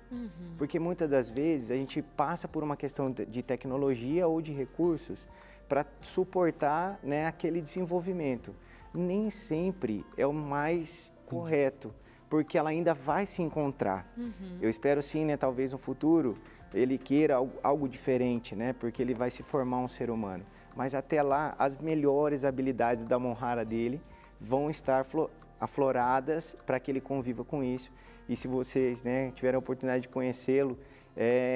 Porque muitas das vezes a gente passa por uma questão de tecnologia ou de recursos para suportar, né, aquele desenvolvimento. Nem sempre é o mais correto, porque ela ainda vai se encontrar. Eu espero sim, né, talvez no futuro ele queira algo diferente, né, porque ele vai se formar um ser humano. Mas até lá, as melhores habilidades da mão rara dele vão estar afloradas para que ele conviva com isso. E se vocês, né, tiverem a oportunidade de conhecê-lo,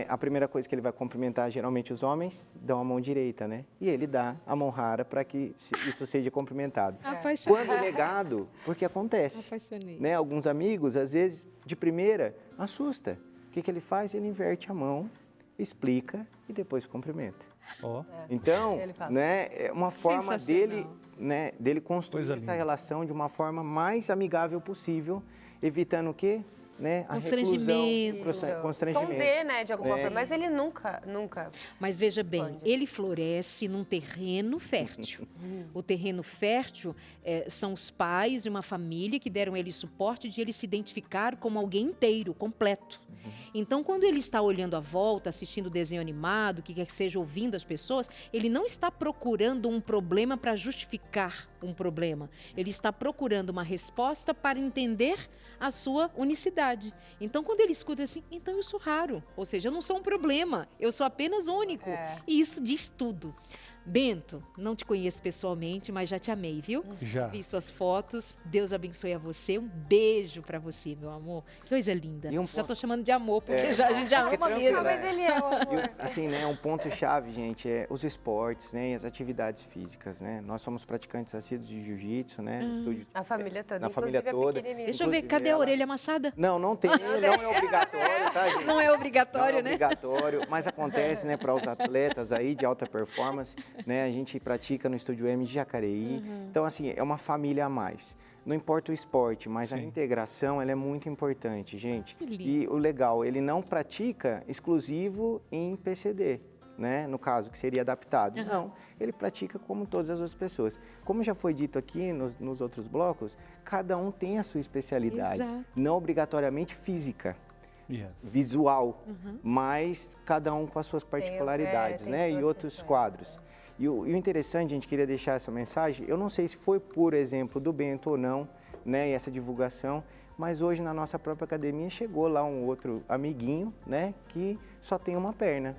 a primeira coisa que ele vai cumprimentar, geralmente os homens, dão a mão direita, né? E ele dá a mão rara para que isso seja cumprimentado. Apaixonei. Quando negado, porque acontece. Apaixonei. Né? Alguns amigos, às vezes, de primeira, assusta. O que ele faz? Ele inverte a mão, explica e depois cumprimenta. Ó, Então, Ele fala. né, é uma forma dele, Sensacional. né, dele construir Coisa essa linda. relação de uma forma mais amigável possível, evitando o quê? Né, a Constrangimento. reclusão, constrangimento. Esconder, né, de alguma É. forma. Mas ele nunca. Mas veja bem, Esconde. ele floresce num terreno fértil. O terreno fértil são os pais de uma família que deram ele suporte de ele se identificar como alguém inteiro, completo. Então, quando ele está olhando à volta, assistindo desenho animado, o que quer que seja, ouvindo as pessoas, ele não está procurando um problema para justificar um problema. Ele está procurando uma resposta para entender a sua unicidade. Então, quando ele escuta assim, então eu sou raro. Ou seja, eu não sou um problema, eu sou apenas único. É. E isso diz tudo. Bento, não te conheço pessoalmente, mas já te amei, viu? já. Vi suas fotos. Deus abençoe a você. Um beijo pra você, meu amor. Que coisa linda. E um Já tô ponto- chamando de amor, porque É, a gente já fique ama tranquila. mesmo. Ah, mas ele é o E, amor. assim, né, um ponto-chave, gente, é os esportes, né, e as atividades físicas, né? Nós somos praticantes assíduos de jiu-jitsu, né, no estúdio. A família toda, Na inclusive família toda. a pequenininha. Deixa eu ver, Inclusive, cadê a ela- orelha amassada? Não tem, não é obrigatório, tá, gente? Não é obrigatório, Não é né? obrigatório, mas acontece, né, para os atletas aí de alta performance, né, a gente pratica no Estúdio M de Jacareí. Então, assim, é uma família a mais. Não importa o esporte, mas a Sim. integração, ela é muito importante, gente. Que lindo. E o legal, ele não pratica exclusivo em PCD, né, no caso, que seria adaptado. Aham. Não, ele pratica como todas as outras pessoas. Como já foi dito aqui nos outros blocos, cada um tem a sua especialidade, Exato. não obrigatoriamente física, Yeah. visual, mas cada um com as suas Tem particularidades, né? suas E outros questões, quadros. E o interessante, gente, queria deixar essa mensagem, eu não sei se foi por exemplo do Bento ou não, né, e essa divulgação, mas hoje na nossa própria academia chegou lá um outro amiguinho, né, que só tem uma perna,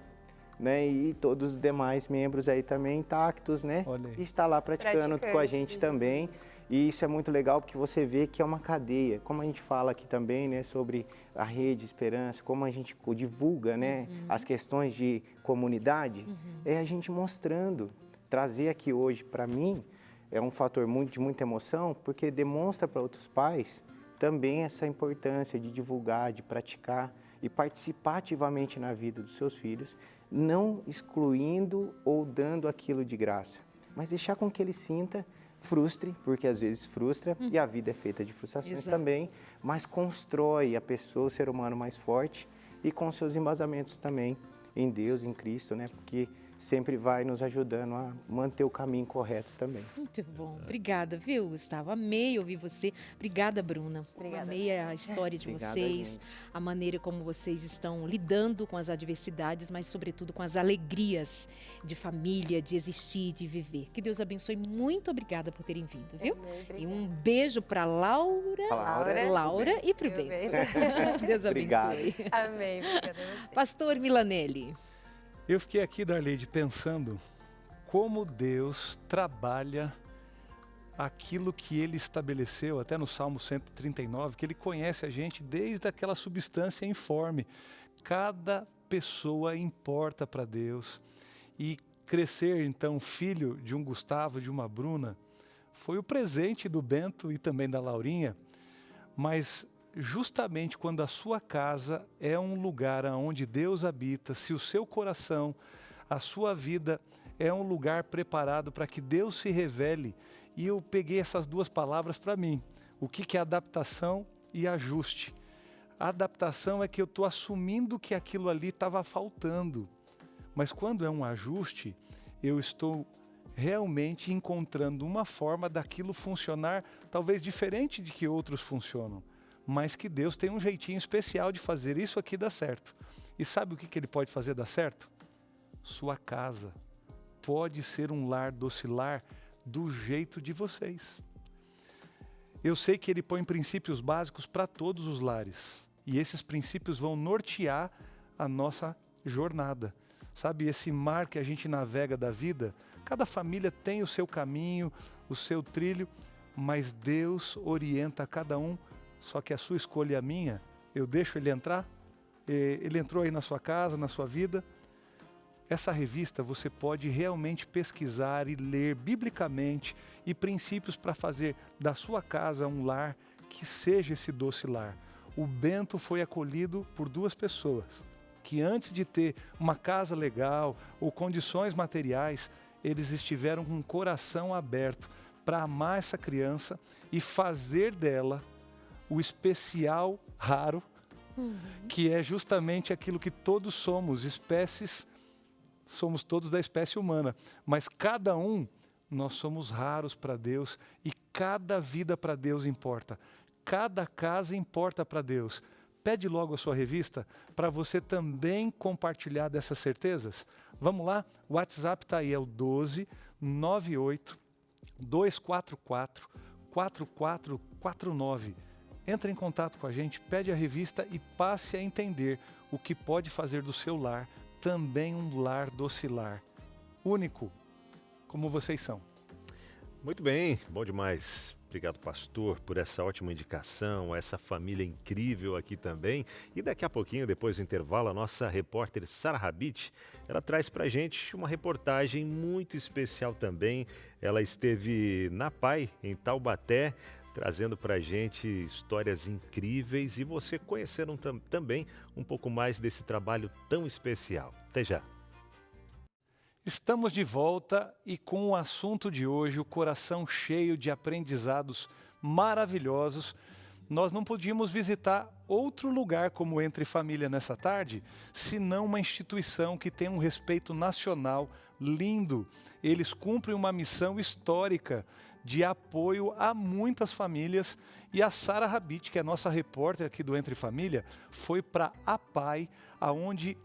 né, e todos os demais membros aí também intactos, né, Olha aí. e está lá praticando com a gente isso. também. E isso é muito legal porque você vê que é uma cadeia, como a gente fala aqui também, né, sobre a rede Esperança, como a gente divulga, né, as questões de comunidade, é a gente mostrando, trazer aqui hoje para mim é um fator de muita emoção, porque demonstra para outros pais também essa importância de divulgar, de praticar e participar ativamente na vida dos seus filhos, não excluindo ou dando aquilo de graça, mas deixar com que ele sinta, frustre, porque às vezes frustra, e a vida é feita de frustrações Exato. também, mas constrói a pessoa, o ser humano mais forte e com seus embasamentos também em Deus, em Cristo, né? Porque sempre vai nos ajudando a manter o caminho correto também. Muito bom. Obrigada, viu, Gustavo? Amei ouvir você. Obrigada, Bruna. Obrigada. Amei a história de Obrigada, vocês, gente. a maneira como vocês estão lidando com as adversidades, mas, sobretudo, com as alegrias de família, de existir, de viver. Que Deus abençoe. Muito obrigada por terem vindo, viu? Amém, obrigada. E um beijo para Laura e para o Eu Bento. bem. Que Deus Obrigado. abençoe. Amém, obrigada a você. Pastor Milanelli. Eu fiquei aqui, Darleide, pensando como Deus trabalha aquilo que Ele estabeleceu, até no Salmo 139, que Ele conhece a gente desde aquela substância informe. Cada pessoa importa para Deus. E crescer, então, filho de um Gustavo, de uma Bruna, foi o presente do Bento e também da Laurinha, mas justamente quando a sua casa é um lugar onde Deus habita, se o seu coração, a sua vida é um lugar preparado para que Deus se revele, e eu peguei essas duas palavras para mim, o que é adaptação e ajuste. A adaptação é que eu estou assumindo que aquilo ali estava faltando, mas quando é um ajuste, eu estou realmente encontrando uma forma daquilo funcionar talvez diferente de que outros funcionam, mas que Deus tem um jeitinho especial de fazer isso aqui dar certo. E sabe o que Ele pode fazer dar certo? Sua casa pode ser um lar docilar do jeito de vocês. Eu sei que Ele põe princípios básicos para todos os lares, e esses princípios vão nortear a nossa jornada. Sabe, esse mar que a gente navega da vida, cada família tem o seu caminho, o seu trilho, mas Deus orienta cada um. Só que a sua escolha e a minha, eu deixo ele entrar? Ele entrou aí na sua casa, na sua vida. Essa revista você pode realmente pesquisar e ler biblicamente e princípios para fazer da sua casa um lar que seja esse doce lar. O Bento foi acolhido por duas pessoas, que antes de ter uma casa legal ou condições materiais, eles estiveram com o coração aberto para amar essa criança e fazer dela o especial raro, que é justamente aquilo que todos somos, espécies, somos todos da espécie humana, mas cada um, nós somos raros para Deus e cada vida para Deus importa, cada casa importa para Deus. Pede logo a sua revista para você também compartilhar dessas certezas. Vamos lá? O WhatsApp está aí, é o 12 98 244 4449. Entre em contato com a gente, pede a revista e passe a entender o que pode fazer do seu lar também um lar docilar. Único, como vocês são. Muito bem, bom demais. Obrigado, pastor, por essa ótima indicação, essa família incrível aqui também. E daqui a pouquinho, depois do intervalo, a nossa repórter Sara Habit, ela traz pra gente uma reportagem muito especial também. Ela esteve na PAI, em Taubaté, trazendo pra gente histórias incríveis e você conheceram também um pouco mais desse trabalho tão especial. Até já. Estamos de volta e com o assunto de hoje, o coração cheio de aprendizados maravilhosos. Nós não podíamos visitar outro lugar como Entre Família nessa tarde, senão uma instituição que tem um respeito nacional lindo. Eles cumprem uma missão histórica de apoio a muitas famílias e a Sara Habit, que é a nossa repórter aqui do Entre Família, foi para a PAI, aonde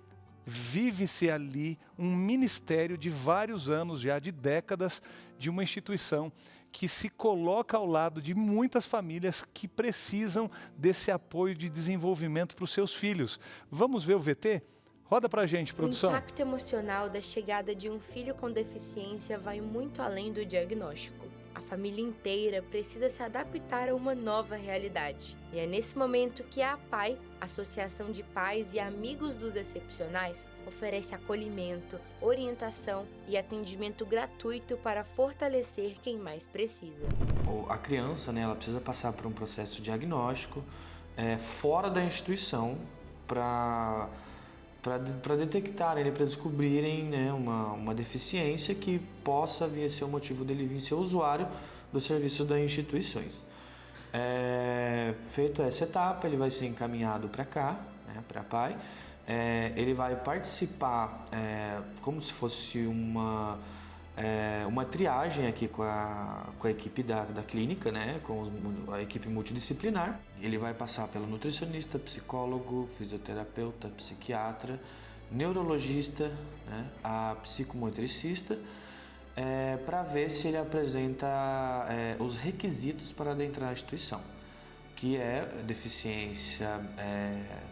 vive-se ali um ministério de vários anos, já de décadas, de uma instituição que se coloca ao lado de muitas famílias que precisam desse apoio de desenvolvimento para os seus filhos. Vamos ver o VT? Roda pra gente, produção. O impacto emocional da chegada de um filho com deficiência vai muito além do diagnóstico. A família inteira precisa se adaptar a uma nova realidade. E é nesse momento que a APAI, Associação de Pais e Amigos dos Excepcionais, oferece acolhimento, orientação e atendimento gratuito para fortalecer quem mais precisa. A criança, ela precisa passar por um processo diagnóstico fora da instituição para detectarem, para descobrirem uma deficiência que possa vir a ser o motivo dele vir ser usuário dos serviços das instituições. Feito essa etapa, ele vai ser encaminhado para cá, para a PAI. Ele vai participar como se fosse uma triagem aqui com a equipe da clínica, com a equipe multidisciplinar. Ele vai passar pelo nutricionista, psicólogo, fisioterapeuta, psiquiatra, neurologista, a psicomotricista, para ver se ele apresenta os requisitos para adentrar a instituição, que é deficiência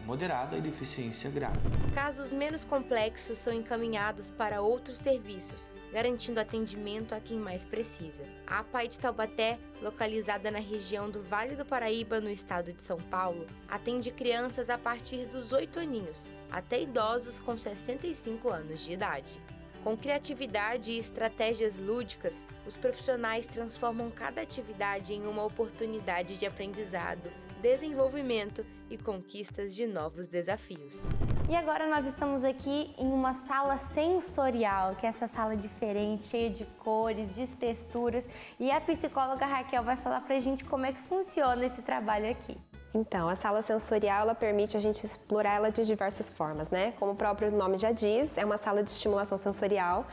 moderada e deficiência grave. Casos menos complexos são encaminhados para outros serviços, garantindo atendimento a quem mais precisa. A APAI de Taubaté, localizada na região do Vale do Paraíba, no estado de São Paulo, atende crianças a partir dos 8 aninhos, até idosos com 65 anos de idade. Com criatividade e estratégias lúdicas, os profissionais transformam cada atividade em uma oportunidade de aprendizado, desenvolvimento e conquistas de novos desafios. E agora nós estamos aqui em uma sala sensorial, que é essa sala diferente, cheia de cores, de texturas, e a psicóloga Raquel vai falar pra gente como é que funciona esse trabalho aqui. Então, a sala sensorial, ela permite a gente explorar ela de diversas formas, Como o próprio nome já diz, é uma sala de estimulação sensorial.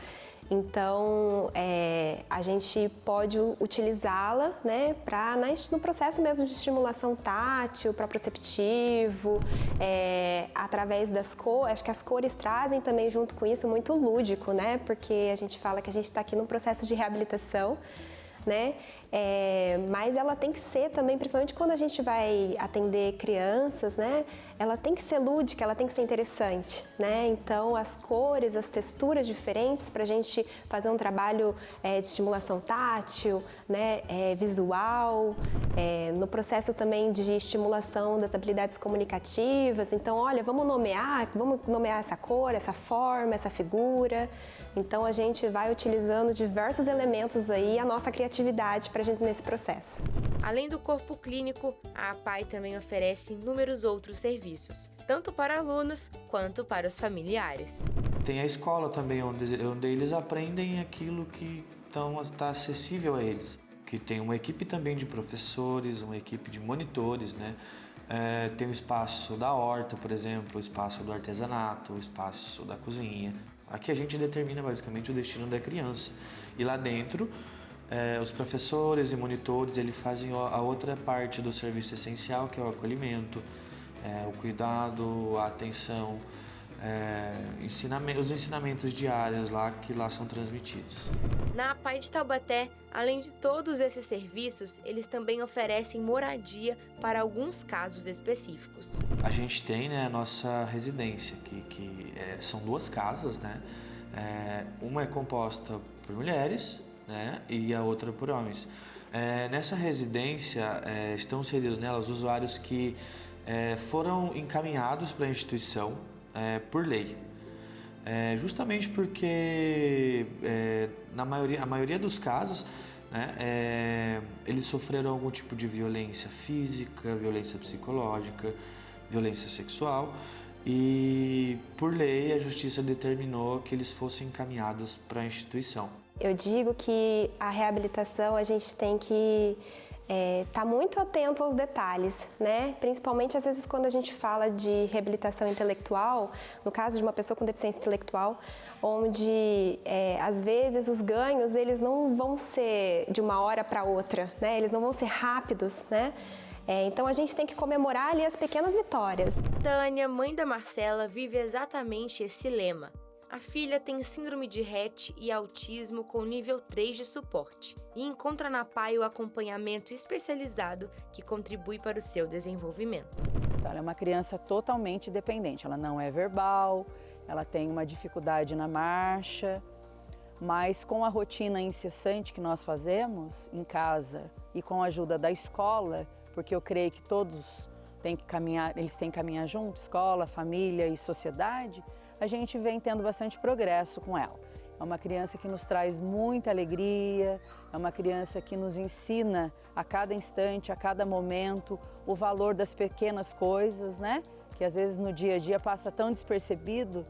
Então, a gente pode utilizá-la, no processo mesmo de estimulação tátil, proprioceptivo, através das cores. Acho que as cores trazem também junto com isso muito lúdico, Porque a gente fala que a gente está aqui num processo de reabilitação, mas ela tem que ser também, principalmente quando a gente vai atender crianças, ela tem que ser lúdica, ela tem que ser interessante, Então, as cores, as texturas diferentes para a gente fazer um trabalho de estimulação tátil, visual, no processo também de estimulação das habilidades comunicativas. Então, olha, vamos nomear essa cor, essa forma, essa figura. Então, a gente vai utilizando diversos elementos aí, a nossa criatividade para gente nesse processo. Além do corpo clínico, a APAE também oferece inúmeros outros serviços, tanto para alunos quanto para os familiares. Tem a escola também, onde eles aprendem aquilo que está acessível a eles. Que tem uma equipe também de professores, uma equipe de monitores, né? Tem o espaço da horta, por exemplo, o espaço do artesanato, o espaço da cozinha. Aqui a gente determina basicamente o destino da criança. E lá dentro, os professores e monitores, eles fazem a outra parte do serviço essencial, que é o acolhimento, o cuidado, a atenção, os ensinamentos diários que lá são transmitidos. Na APAE de Taubaté, além de todos esses serviços, eles também oferecem moradia para alguns casos específicos. A gente tem, né, a nossa residência, que são 2 casas, né? Uma é composta por mulheres, né, e a outra por homens. Nessa residência estão inseridos nelas usuários que foram encaminhados para a instituição por lei. Justamente porque a maioria dos casos, né, eles sofreram algum tipo de violência física, violência psicológica, violência sexual, e por lei a justiça determinou que eles fossem encaminhados para a instituição. Eu digo que a reabilitação a gente tem que tá muito atento aos detalhes, né? Principalmente às vezes quando a gente fala de reabilitação intelectual, no caso de uma pessoa com deficiência intelectual, onde às vezes os ganhos eles não vão ser de uma hora para outra, né? Eles não vão ser rápidos, né? Então a gente tem que comemorar ali as pequenas vitórias. Tânia, mãe da Marcela, vive exatamente esse lema. A filha tem síndrome de Rett e autismo com nível 3 de suporte e encontra na APAE o acompanhamento especializado que contribui para o seu desenvolvimento. Então, ela é uma criança totalmente dependente, ela não é verbal, ela tem uma dificuldade na marcha, mas com a rotina incessante que nós fazemos em casa e com a ajuda da escola, porque eu creio que todos têm que caminhar, eles têm que caminhar juntos, escola, família e sociedade, a gente vem tendo bastante progresso com ela. É uma criança que nos traz muita alegria, é uma criança que nos ensina a cada instante, a cada momento, o valor das pequenas coisas, né? Que às vezes no dia a dia passa tão despercebido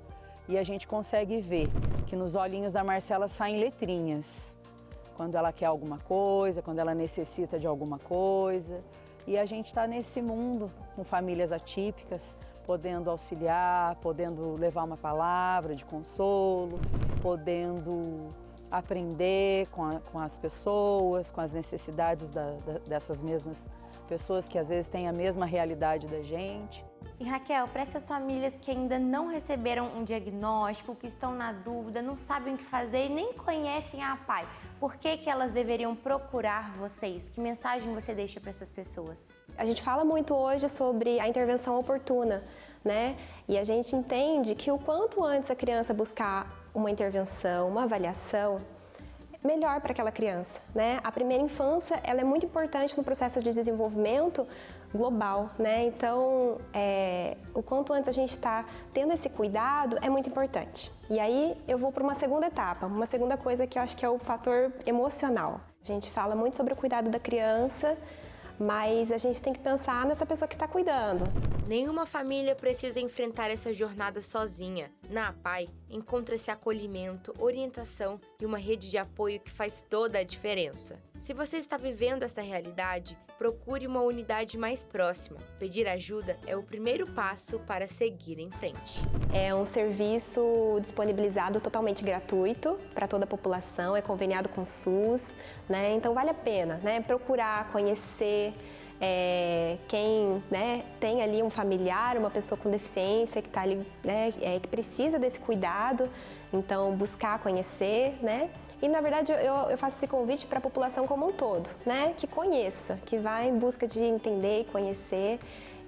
e a gente consegue ver que nos olhinhos da Marcela saem letrinhas. Quando ela quer alguma coisa, quando ela necessita de alguma coisa. E a gente está nesse mundo com famílias atípicas, podendo auxiliar, podendo levar uma palavra de consolo, podendo aprender com as pessoas, com as necessidades dessas mesmas pessoas que às vezes têm a mesma realidade da gente. E Raquel, para essas famílias que ainda não receberam um diagnóstico, que estão na dúvida, não sabem o que fazer e nem conhecem a APAE, por que elas deveriam procurar vocês? Que mensagem você deixa para essas pessoas? A gente fala muito hoje sobre a intervenção oportuna, né? E a gente entende que o quanto antes a criança buscar uma intervenção, uma avaliação, melhor para aquela criança, né? A primeira infância, ela é muito importante no processo de desenvolvimento global, né? Então, o quanto antes a gente está tendo esse cuidado é muito importante. E aí eu vou para uma segunda etapa, uma segunda coisa que eu acho que é o fator emocional. A gente fala muito sobre o cuidado da criança, mas a gente tem que pensar nessa pessoa que está cuidando. Nenhuma família precisa enfrentar essa jornada sozinha. Na APAE, encontra-se acolhimento, orientação e uma rede de apoio que faz toda a diferença. Se você está vivendo essa realidade, procure uma unidade mais próxima. Pedir ajuda é o primeiro passo para seguir em frente. É um serviço disponibilizado totalmente gratuito para toda a população, é conveniado com o SUS, né? Então vale a pena, né? Procurar, conhecer. Quem, né, tem ali um familiar, uma pessoa com deficiência que está ali, né, que precisa desse cuidado, então buscar conhecer, né? E na verdade eu faço esse convite para a população como um todo, né? Que conheça, que vá em busca de entender e conhecer.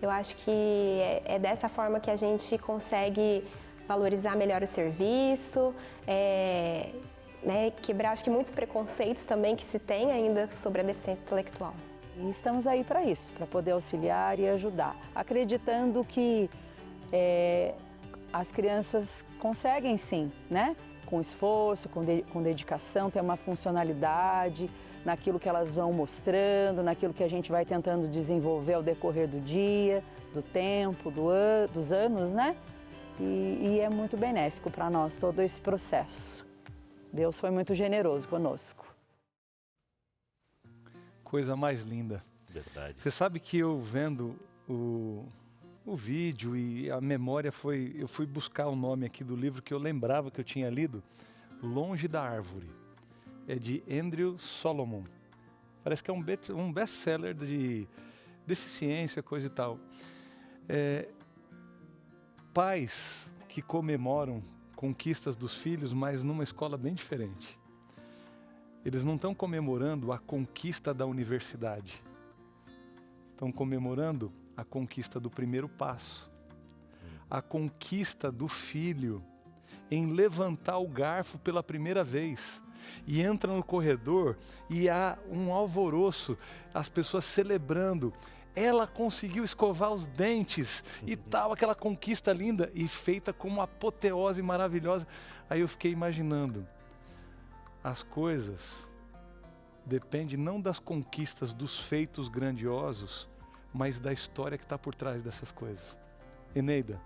Eu acho que é dessa forma que a gente consegue valorizar melhor o serviço, né, quebrar acho que muitos preconceitos também que se tem ainda sobre a deficiência intelectual. E estamos aí para isso, para poder auxiliar e ajudar, acreditando que as crianças conseguem sim, né? com esforço, com dedicação, tem uma funcionalidade naquilo que elas vão mostrando, naquilo que a gente vai tentando desenvolver ao decorrer do dia, do tempo, dos anos, né? E é muito benéfico para nós todo esse processo. Deus foi muito generoso conosco. Coisa mais linda. Verdade. Você sabe que eu vendo o vídeo e a memória foi... Eu fui buscar o nome aqui do livro que eu lembrava que eu tinha lido, Longe da Árvore. É de Andrew Solomon. Parece que é um best-seller de deficiência, coisa e tal. Pais que comemoram conquistas dos filhos, mas numa escola bem diferente. Eles não estão comemorando a conquista da universidade. Estão comemorando a conquista do primeiro passo. A conquista do filho em levantar o garfo pela primeira vez. E entra no corredor e há um alvoroço, as pessoas celebrando. Ela conseguiu escovar os dentes e tal, aquela conquista linda e feita com uma apoteose maravilhosa. Aí eu fiquei imaginando, as coisas dependem não das conquistas, dos feitos grandiosos, mas da história que está por trás dessas coisas. Eneida,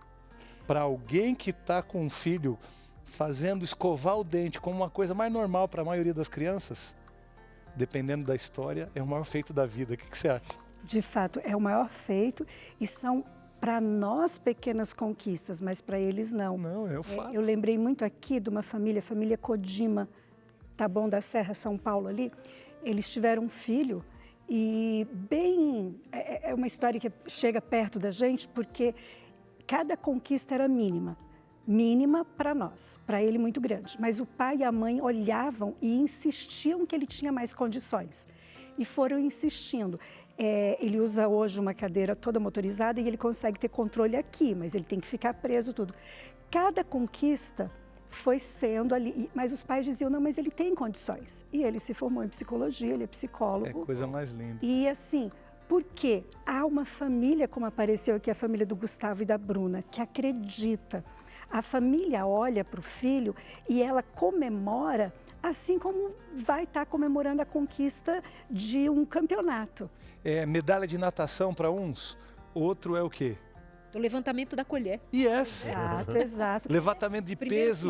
para alguém que está com um filho fazendo escovar o dente como uma coisa mais normal para a maioria das crianças, dependendo da história, é o maior feito da vida. O que você acha? De fato, é o maior feito e são para nós pequenas conquistas, mas para eles não. Não, é o fato. Eu lembrei muito aqui de uma família, família Codima, Taboão da Serra, São Paulo ali. Eles tiveram um filho e é uma história que chega perto da gente porque cada conquista era mínima. Mínima para nós, para ele muito grande. Mas o pai e a mãe olhavam e insistiam que ele tinha mais condições. E foram insistindo. Ele usa hoje uma cadeira toda motorizada e ele consegue ter controle aqui, mas ele tem que ficar preso tudo. Cada conquista foi sendo ali, mas os pais diziam, não, mas ele tem condições. E ele se formou em psicologia, ele é psicólogo. É coisa mais linda. E assim, porque há uma família, como apareceu aqui, a família do Gustavo e da Bruna, que acredita. A família olha para o filho e ela comemora, assim como vai estar comemorando a conquista de um campeonato. Medalha de natação para uns, outro é o quê? O levantamento da colher. Yes. Exato. Levantamento de peso,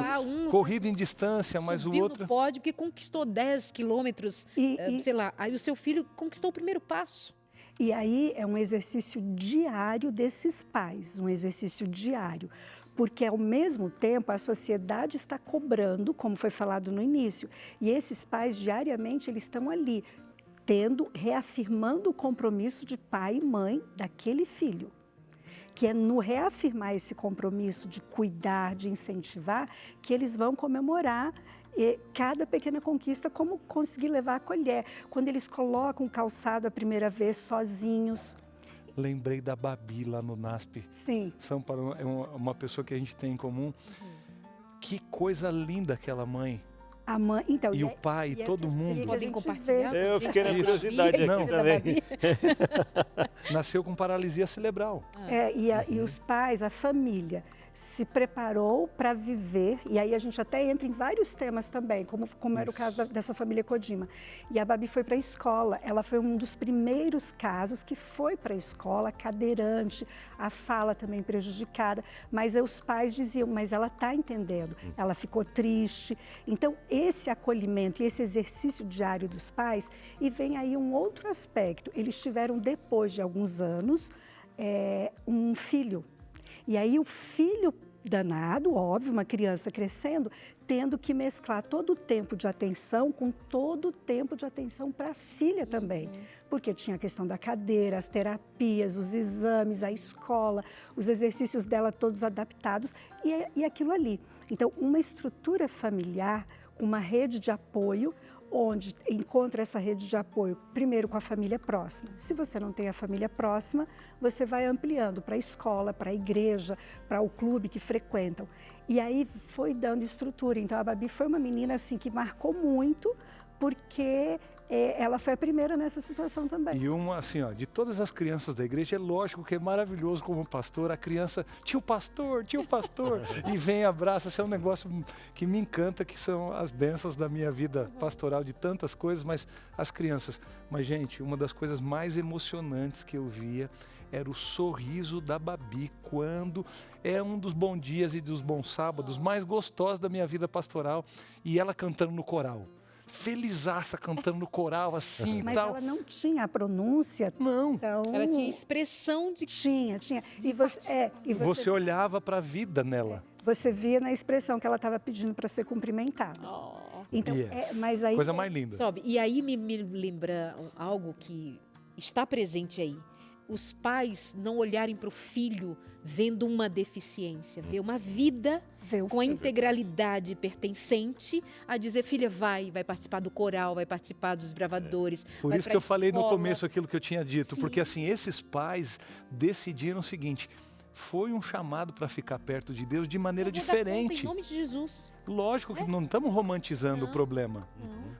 corrida em distância, mas o outro... no pódio que conquistou 10 quilômetros, sei lá, aí o seu filho conquistou o primeiro passo. E aí é um exercício diário desses pais, um exercício diário. Porque, ao mesmo tempo, a sociedade está cobrando, como foi falado no início, e esses pais, diariamente, eles estão ali, reafirmando o compromisso de pai e mãe daquele filho. Que é no reafirmar esse compromisso de cuidar, de incentivar, que eles vão comemorar cada pequena conquista, como conseguir levar a colher. Quando eles colocam o calçado a primeira vez sozinhos. Lembrei da Babi lá no NASP. Sim. São Paulo é uma pessoa que a gente tem em comum. Que coisa linda aquela mãe. A mãe, então, e o pai, e todo mundo. Podem compartilhar. Eu fiquei na curiosidade aqui também. Nasceu com paralisia cerebral. E os pais, a família, se preparou para viver, e aí a gente até entra em vários temas também, como era o caso dessa família Codima. E a Babi foi para a escola, ela foi um dos primeiros casos que foi para a escola, cadeirante, a fala também prejudicada, mas os pais diziam, mas ela está entendendo, ela ficou triste. Então, esse acolhimento e esse exercício diário dos pais, e vem aí um outro aspecto, eles tiveram depois de alguns anos um filho. E aí o filho danado, óbvio, uma criança crescendo, tendo que mesclar todo o tempo de atenção com todo o tempo de atenção para a filha também. Porque tinha a questão da cadeira, as terapias, os exames, a escola, os exercícios dela todos adaptados e aquilo ali. Então, uma estrutura familiar, uma rede de apoio, onde encontra essa rede de apoio, primeiro com a família próxima. Se você não tem a família próxima, você vai ampliando para a escola, para a igreja, para o clube que frequentam. E aí foi dando estrutura. Então, a Babi foi uma menina assim, que marcou muito, porque ela foi a primeira nessa situação também. E uma, assim, ó, de todas as crianças da igreja, é lógico que é maravilhoso como pastor, a criança, tio pastor, e vem e abraça. Isso é um negócio que me encanta, que são as bênçãos da minha vida pastoral, de tantas coisas, mas as crianças. Mas, gente, uma das coisas mais emocionantes que eu via era o sorriso da Babi, quando é um dos bons dias e dos bons sábados mais gostosos da minha vida pastoral, e ela cantando no coral. Felizaça cantando no coral, assim Mas e tal. ela não tinha a pronúncia. Não. Então, Ela tinha expressão de... Tinha. E Você olhava para a vida nela. Você via na expressão que ela estava pedindo para ser cumprimentada. Então, Yes. mas aí... Coisa mais linda. Sobe. E aí me lembra algo que está presente aí. Os pais não olharem para o filho vendo uma deficiência, ver uma vida com a integralidade pertencente a dizer, filha, vai participar do coral, vai participar dos bravadores. Por isso que eu falei no começo aquilo que eu tinha dito, Sim. porque assim, esses pais decidiram o seguinte, foi um chamado para ficar perto de Deus de maneira diferente. Em nome de Jesus. Lógico que não estamos romantizando o problema,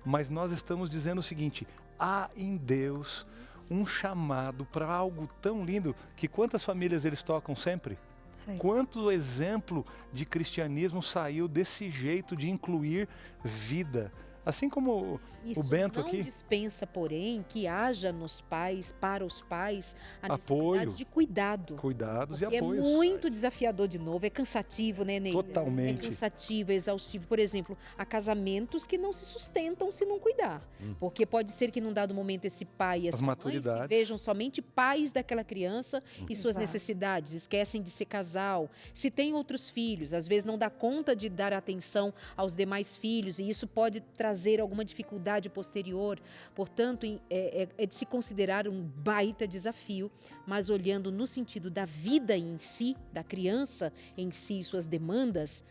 mas nós estamos dizendo o seguinte, há em Deus um chamado para algo tão lindo que quantas famílias eles tocam sempre? Sim. Quanto exemplo de cristianismo saiu desse jeito de incluir vida? Assim como Isso o Bento não aqui. dispensa, porém, que haja nos pais, para os pais, a Apoio. necessidade de cuidado. Cuidados e Porque apoios. é muito desafiador de novo, é cansativo, né, Ney? Totalmente. É cansativo, é exaustivo. Por exemplo, há casamentos que não se sustentam se não cuidar. Porque pode ser que num dado momento esse pai e essa mãe se vejam somente pais daquela criança e suas necessidades, esquecem de ser casal. Se tem outros filhos, às vezes não dá conta de dar atenção aos demais filhos e isso pode trazer alguma dificuldade posterior. Portanto, é de se considerar um baita desafio, mas olhando no sentido da vida em si, da criança em si e suas demandas,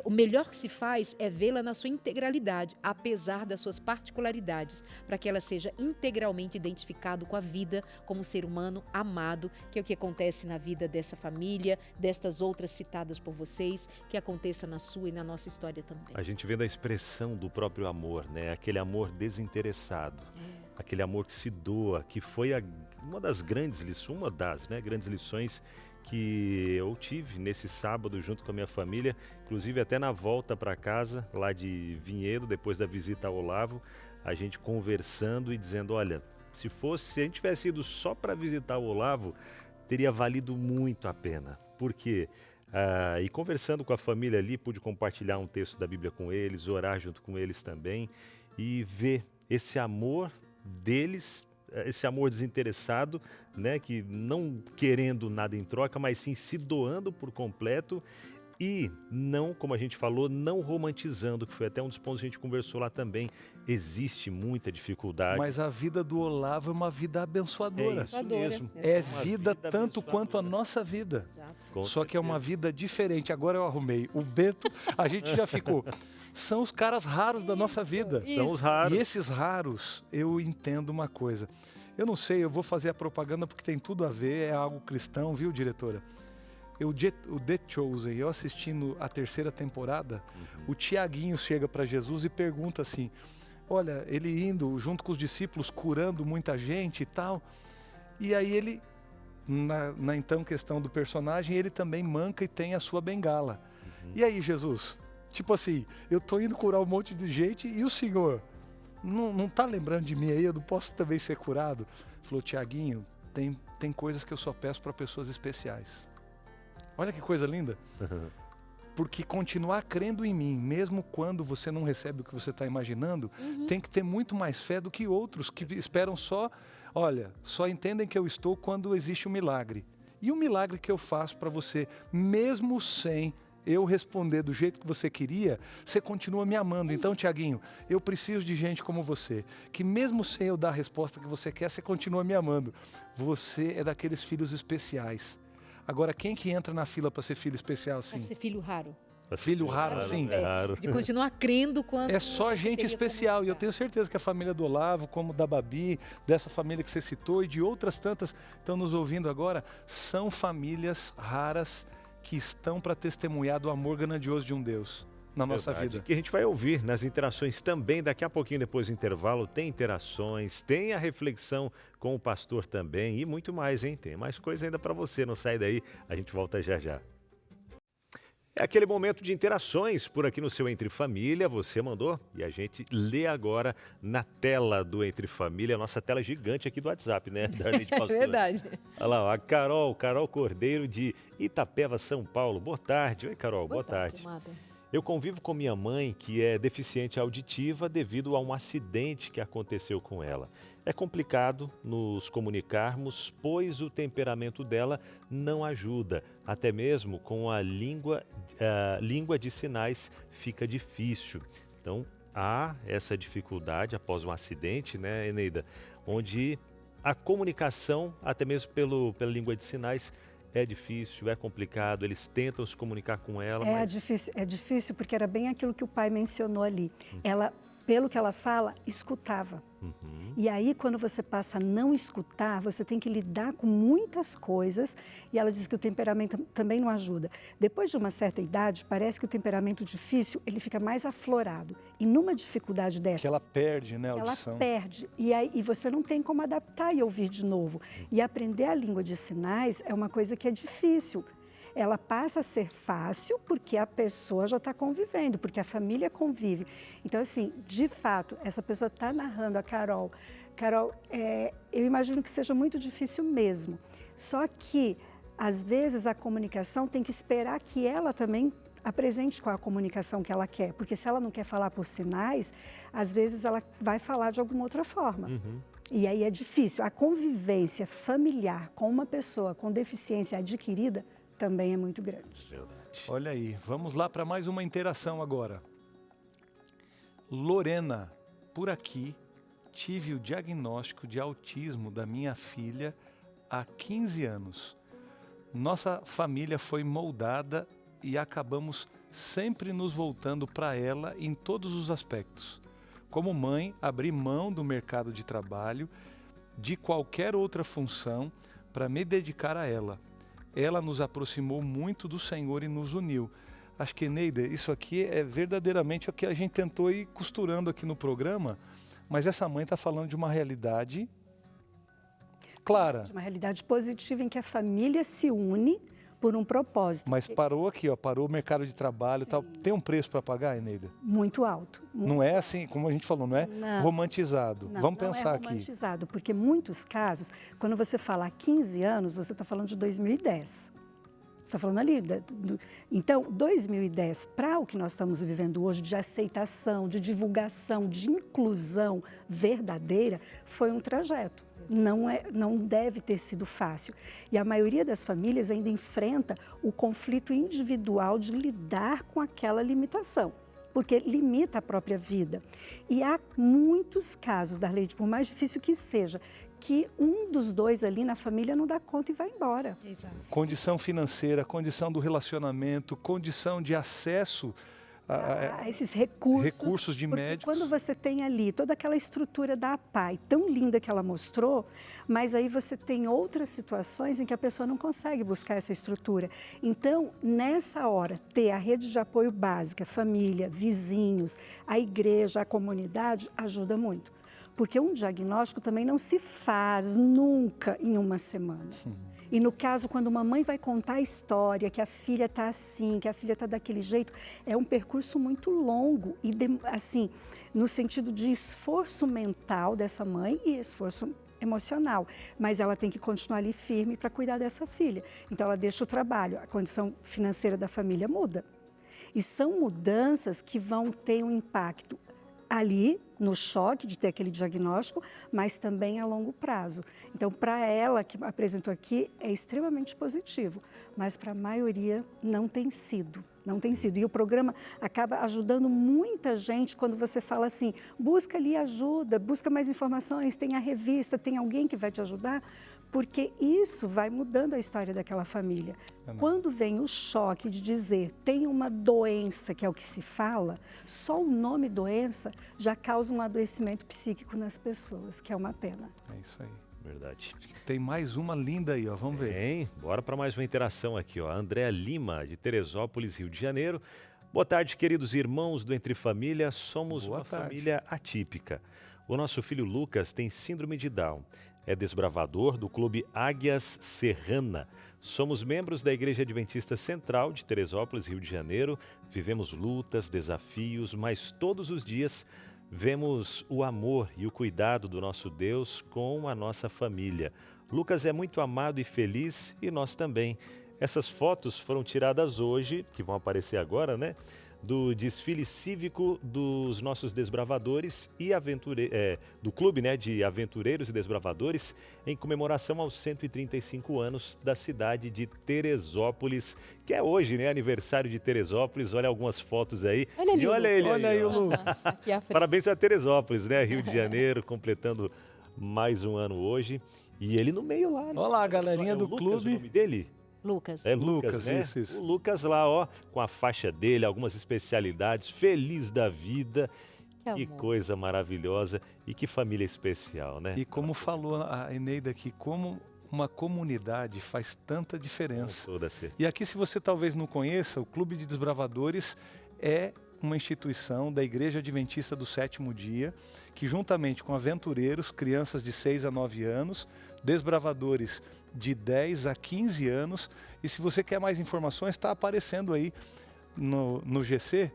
o melhor que se faz é vê-la na sua integralidade, apesar das suas particularidades, para que ela seja integralmente identificado com a vida como um ser humano amado, que é o que acontece na vida dessa família, destas outras citadas por vocês, que aconteça na sua e na nossa história também. A gente vê da expressão do próprio amor, né? Aquele amor desinteressado, aquele amor que se doa, que foi uma das grandes lições que eu tive nesse sábado junto com a minha família, inclusive até na volta para casa, lá de Vinhedo, depois da visita ao Olavo, a gente conversando e dizendo, olha, se a gente tivesse ido só para visitar o Olavo, teria valido muito a pena. Por quê? E conversando com a família ali, pude compartilhar um texto da Bíblia com eles, orar junto com eles também e ver esse amor deles, esse amor desinteressado, né, que não querendo nada em troca, mas sim se doando por completo e não, como a gente falou, não romantizando, que foi até um dos pontos que a gente conversou lá também. Existe muita dificuldade. Mas a vida do Olavo é uma vida abençoadora. É isso mesmo. É vida tanto quanto a nossa vida. Só que é uma vida diferente. Agora eu arrumei. O Bento, a gente já ficou... São os caras raros da nossa vida. São os raros. E esses raros, eu entendo uma coisa. Eu não sei, eu vou fazer a propaganda porque tem tudo a ver, é algo cristão, viu, diretora? O The Chosen, eu assistindo a 3ª temporada, o Tiaguinho chega para Jesus e pergunta assim, olha, ele indo junto com os discípulos, curando muita gente e tal, e aí ele, na então questão do personagem, ele também manca e tem a sua bengala. E aí, Jesus... Tipo assim, eu tô indo curar um monte de gente e o senhor não tá lembrando de mim aí, eu não posso também ser curado? Falou, Tiaguinho, tem coisas que eu só peço para pessoas especiais. Olha que coisa linda. Porque continuar crendo em mim, mesmo quando você não recebe o que você está imaginando, tem que ter muito mais fé do que outros que esperam só entendem que eu estou quando existe um milagre. E o milagre que eu faço para você, mesmo sem... eu responder do jeito que você queria, você continua me amando. Então, Tiaguinho, eu preciso de gente como você, que mesmo sem eu dar a resposta que você quer, você continua me amando. Você é daqueles filhos especiais. Agora, quem que entra na fila para ser filho especial, sim? Para ser filho raro. Filho raro, sim. É raro. De continuar crendo quando... É só gente especial. E eu tenho certeza que a família do Olavo, como da Babi, dessa família que você citou e de outras tantas que estão nos ouvindo agora, são famílias raras que estão para testemunhar do amor grandioso de um Deus. na nossa Verdade, vida. que a gente vai ouvir nas interações também. Daqui a pouquinho, depois do intervalo, tem interações, tem a reflexão com o pastor também e muito mais, hein? Tem mais coisa ainda para você, não sai daí, a gente volta já já. É aquele momento de interações por aqui no seu Entre Família, você mandou e a gente lê agora na tela do Entre Família, a nossa tela gigante aqui do WhatsApp, né, Darlene de Pastor? É verdade. Olha lá, ó, a Carol Cordeiro de Itapeva, São Paulo. Boa tarde. Oi, Carol, boa tarde. amada. Eu convivo com minha mãe, que é deficiente auditiva devido a um acidente que aconteceu com ela. É complicado nos comunicarmos, pois o temperamento dela não ajuda. Até mesmo com a língua de sinais fica difícil. Então, há essa dificuldade após um acidente, né, Eneida? Onde a comunicação, até mesmo pela língua de sinais, é difícil, é complicado, eles tentam se comunicar com ela, mas... É difícil porque era bem aquilo que o pai mencionou ali. Ela, pelo que ela fala, escutava. E aí, quando você passa a não escutar, você tem que lidar com muitas coisas e ela diz que o temperamento também não ajuda. Depois de uma certa idade, parece que o temperamento difícil, ele fica mais aflorado. E numa dificuldade dessa... Que ela perde, né, a ela audição. perde. E você não tem como adaptar e ouvir de novo. E aprender a língua de sinais é uma coisa que é difícil. Ela passa a ser fácil porque a pessoa já está convivendo, porque a família convive. Então, assim, de fato, essa pessoa está narrando, a Carol. Carol, eu imagino que seja muito difícil mesmo. Só que, às vezes, a comunicação tem que esperar que ela também apresente com a comunicação que ela quer. Porque se ela não quer falar por sinais, às vezes ela vai falar de alguma outra forma. E aí é difícil. A convivência familiar com uma pessoa com deficiência adquirida também é muito grande. Verdade. Olha aí, vamos lá para mais uma interação agora. Lorena, por aqui, tive o diagnóstico de autismo da minha filha há 15 anos. Nossa família foi moldada e acabamos sempre nos voltando para ela em todos os aspectos. Como mãe, abri mão do mercado de trabalho, de qualquer outra função, para me dedicar a ela. Ela nos aproximou muito do Senhor e nos uniu. Acho que, Eneida, isso aqui é verdadeiramente o que a gente tentou ir costurando aqui no programa, mas essa mãe está falando de uma realidade clara. De uma realidade positiva em que a família se une por um propósito. Mas parou aqui, ó, parou o mercado de trabalho e tal. Tem um preço para pagar, Eneida? Muito alto. Não é assim, como a gente falou, não é romantizado. Vamos pensar aqui. Não é romantizado, porque em muitos casos, quando você fala há 15 anos, você está falando de 2010. Você está falando ali. Então, 2010, para o que nós estamos vivendo hoje, de aceitação, de divulgação, de inclusão verdadeira, foi um trajeto. Não deve ter sido fácil. E a maioria das famílias ainda enfrenta o conflito individual de lidar com aquela limitação, porque limita a própria vida. E há muitos casos, Darleide, por mais difícil que seja, que um dos dois ali na família não dá conta e vai embora. Exato. Condição financeira, condição do relacionamento, condição de acesso a esses recursos de médicos. Quando você tem ali toda aquela estrutura da APAE, tão linda que ela mostrou, mas aí você tem outras situações em que a pessoa não consegue buscar essa estrutura. Então, nessa hora, ter a rede de apoio básica, família, vizinhos, a igreja, a comunidade, ajuda muito. Porque um diagnóstico também não se faz nunca em uma semana. E no caso, quando uma mãe vai contar a história, que a filha está assim, que a filha está daquele jeito, é um percurso muito longo e, assim, no sentido de esforço mental dessa mãe e esforço emocional. Mas ela tem que continuar ali firme para cuidar dessa filha. Então, ela deixa o trabalho, a condição financeira da família muda. E são mudanças que vão ter um impacto ali, no choque de ter aquele diagnóstico, mas também a longo prazo. Então, para ela, que apresentou aqui, é extremamente positivo, mas para a maioria não tem sido. Não tem sido. E o programa acaba ajudando muita gente quando você fala assim, busca ali ajuda, busca mais informações, tem a revista, tem alguém que vai te ajudar, porque isso vai mudando a história daquela família. Quando vem o choque de dizer, tem uma doença, que é o que se fala, só o nome doença já causa um adoecimento psíquico nas pessoas, que é uma pena. É isso aí. Verdade. Tem mais uma linda aí, ó. Vamos ver. Bora para mais uma interação aqui, ó. Andréa Lima, de Teresópolis, Rio de Janeiro. Boa tarde, queridos irmãos do Entre Família. Somos Boa uma tarde. família atípica. O nosso filho Lucas tem síndrome de Down. É desbravador do Clube Águias Serrana. Somos membros da Igreja Adventista Central de Teresópolis, Rio de Janeiro. Vivemos lutas, desafios, mas todos os dias vemos o amor e o cuidado do nosso Deus com a nossa família. Lucas é muito amado e feliz e nós também. Essas fotos foram tiradas hoje, que vão aparecer agora, né? Do desfile cívico dos nossos desbravadores e do clube, né, de aventureiros e desbravadores, em comemoração aos 135 anos da cidade de Teresópolis, que é hoje, né, aniversário de Teresópolis. Olha algumas fotos aí. Olha ali, E olha ele Olha aí o ó. Lucas. Aqui à frente. Parabéns a Teresópolis, né? Rio de Janeiro, completando mais um ano hoje. E ele no meio lá, né? Olha lá, a galerinha É o do Lucas, clube. o nome dele? Lucas. É Lucas, Lucas, né? isso. O Lucas lá, ó, com a faixa dele, algumas especialidades, feliz da vida. Que amor. coisa maravilhosa e que família especial, né? E como falou a Eneida aqui, como uma comunidade faz tanta diferença. Com toda certeza. E aqui, se você talvez não conheça, o Clube de Desbravadores é uma instituição da Igreja Adventista do Sétimo Dia, que juntamente com aventureiros, crianças de 6 a 9 anos, desbravadores de 10 a 15 anos, e se você quer mais informações, está aparecendo aí no GC,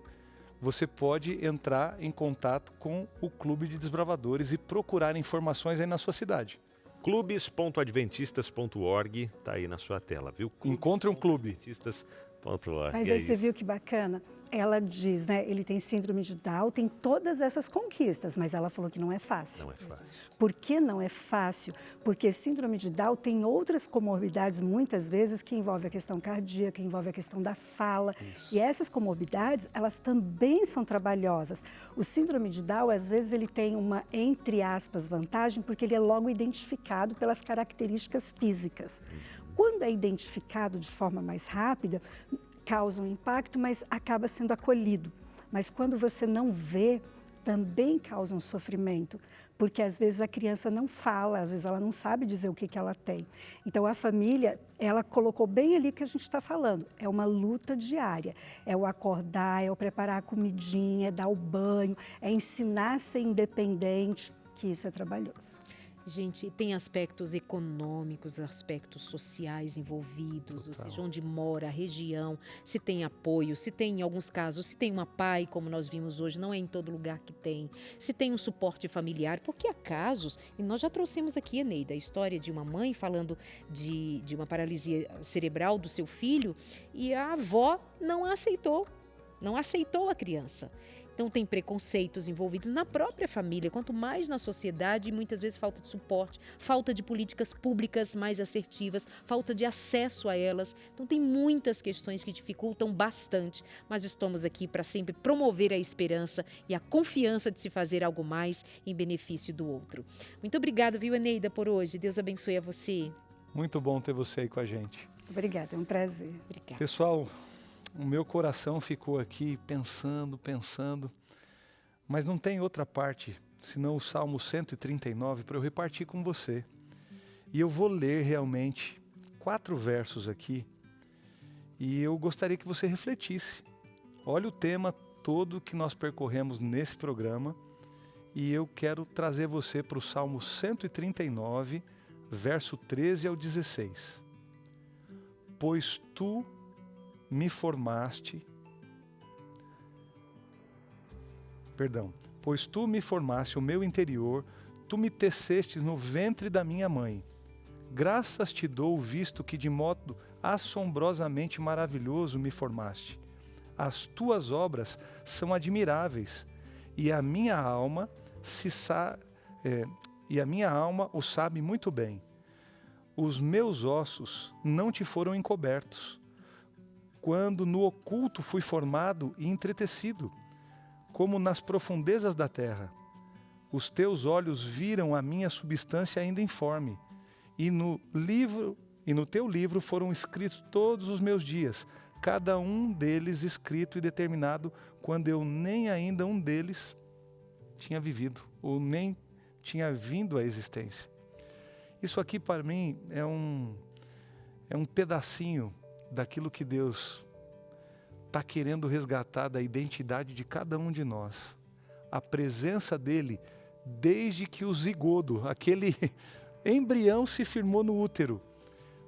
você pode entrar em contato com o Clube de Desbravadores e procurar informações aí na sua cidade. Clubes.adventistas.org, tá aí na sua tela, viu? Encontre um clube. Adventistas.org. Mas aí você viu que bacana? Ela diz, né? Ele tem síndrome de Down, tem todas essas conquistas, mas ela falou que não é fácil. Não é fácil. Por que não é fácil? Porque síndrome de Down tem outras comorbidades, muitas vezes, que envolvem a questão cardíaca, envolve a questão da fala. E essas comorbidades, elas também são trabalhosas. O síndrome de Down, às vezes, ele tem uma, entre aspas, vantagem, porque ele é logo identificado pelas características físicas. Quando é identificado de forma mais rápida, causa um impacto, mas acaba sendo acolhido. Mas quando você não vê, também causa um sofrimento, porque às vezes a criança não fala, às vezes ela não sabe dizer o que ela tem. Então a família, ela colocou bem ali o que a gente está falando, é uma luta diária, é o acordar, é o preparar a comidinha, é dar o banho, é ensinar a ser independente, que isso é trabalhoso. Gente, tem aspectos econômicos, aspectos sociais envolvidos, ou seja, onde mora, a região, se tem apoio, se tem, em alguns casos, se tem uma PAI, como nós vimos hoje, não é em todo lugar que tem, se tem um suporte familiar, porque há casos, e nós já trouxemos aqui, Eneida, a história de uma mãe falando de uma paralisia cerebral do seu filho, e a avó não aceitou a criança. Então tem preconceitos envolvidos na própria família, quanto mais na sociedade, e muitas vezes falta de suporte, falta de políticas públicas mais assertivas, falta de acesso a elas. Então tem muitas questões que dificultam bastante, mas estamos aqui para sempre promover a esperança e a confiança de se fazer algo mais em benefício do outro. Muito obrigada, viu, Eneida, por hoje. Deus abençoe a você. Muito bom ter você aí com a gente. Obrigada, é um prazer. Obrigada. Pessoal, o meu coração ficou aqui pensando, mas não tem outra parte, senão o Salmo 139 para eu repartir com você. E eu vou ler realmente 4 versos aqui e eu gostaria que você refletisse. Olha o tema todo que nós percorremos nesse programa e eu quero trazer você para o Salmo 139, verso 13 ao 16. Pois tu me formaste, pois tu me formaste o meu interior, tu me teceste no ventre da minha mãe. Graças te dou, visto que de modo assombrosamente maravilhoso me formaste. As tuas obras são admiráveis, e a minha alma o sabe muito bem. Os meus ossos não te foram encobertos, quando no oculto fui formado e entretecido, como nas profundezas da terra. Os teus olhos viram a minha substância ainda informe, e no teu livro foram escritos todos os meus dias, cada um deles escrito e determinado, quando eu nem ainda um deles tinha vivido, ou nem tinha vindo à existência. Isso aqui para mim é um pedacinho daquilo que Deus está querendo resgatar da identidade de cada um de nós. A presença dele desde que o zigodo, aquele embrião, se firmou no útero.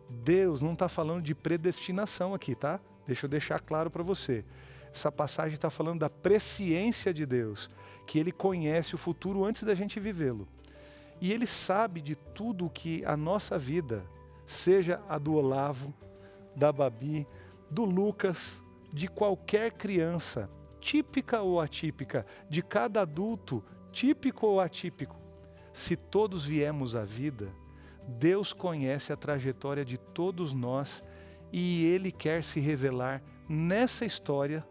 Deus não está falando de predestinação aqui, tá? Deixa eu deixar claro para você. Essa passagem está falando da presciência de Deus, que Ele conhece o futuro antes da gente vivê-lo. E Ele sabe de tudo que a nossa vida, seja a do Olavo, da Babi, do Lucas, de qualquer criança, típica ou atípica, de cada adulto, típico ou atípico. Se todos viemos à vida, Deus conhece a trajetória de todos nós e Ele quer se revelar nessa história,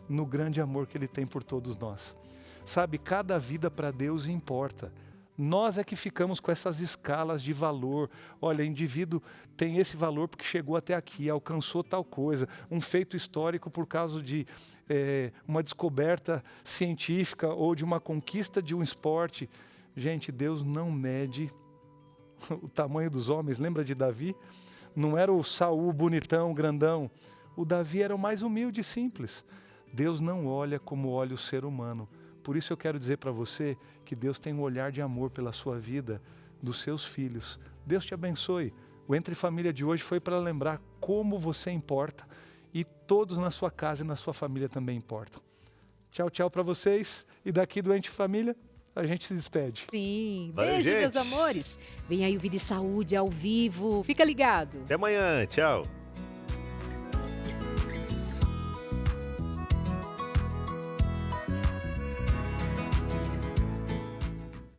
no grande amor que Ele tem por todos nós. Sabe, cada vida para Deus importa. Nós é que ficamos com essas escalas de valor. Olha, indivíduo tem esse valor porque chegou até aqui, alcançou tal coisa, um feito histórico por causa de uma descoberta científica ou de uma conquista de um esporte. Gente, Deus não mede o tamanho dos homens. Lembra de Davi? Não era o Saul bonitão, grandão. O Davi era o mais humilde e simples. Deus não olha como olha o ser humano. Por isso eu quero dizer para você que Deus tem um olhar de amor pela sua vida, dos seus filhos. Deus te abençoe. O Entre Família de hoje foi para lembrar como você importa e todos na sua casa e na sua família também importam. Tchau, tchau para vocês. E daqui do Entre Família, a gente se despede. Sim. Valeu, Beijo, gente. meus amores. Vem aí o Vida e Saúde ao vivo. Fica ligado. Até amanhã. Tchau.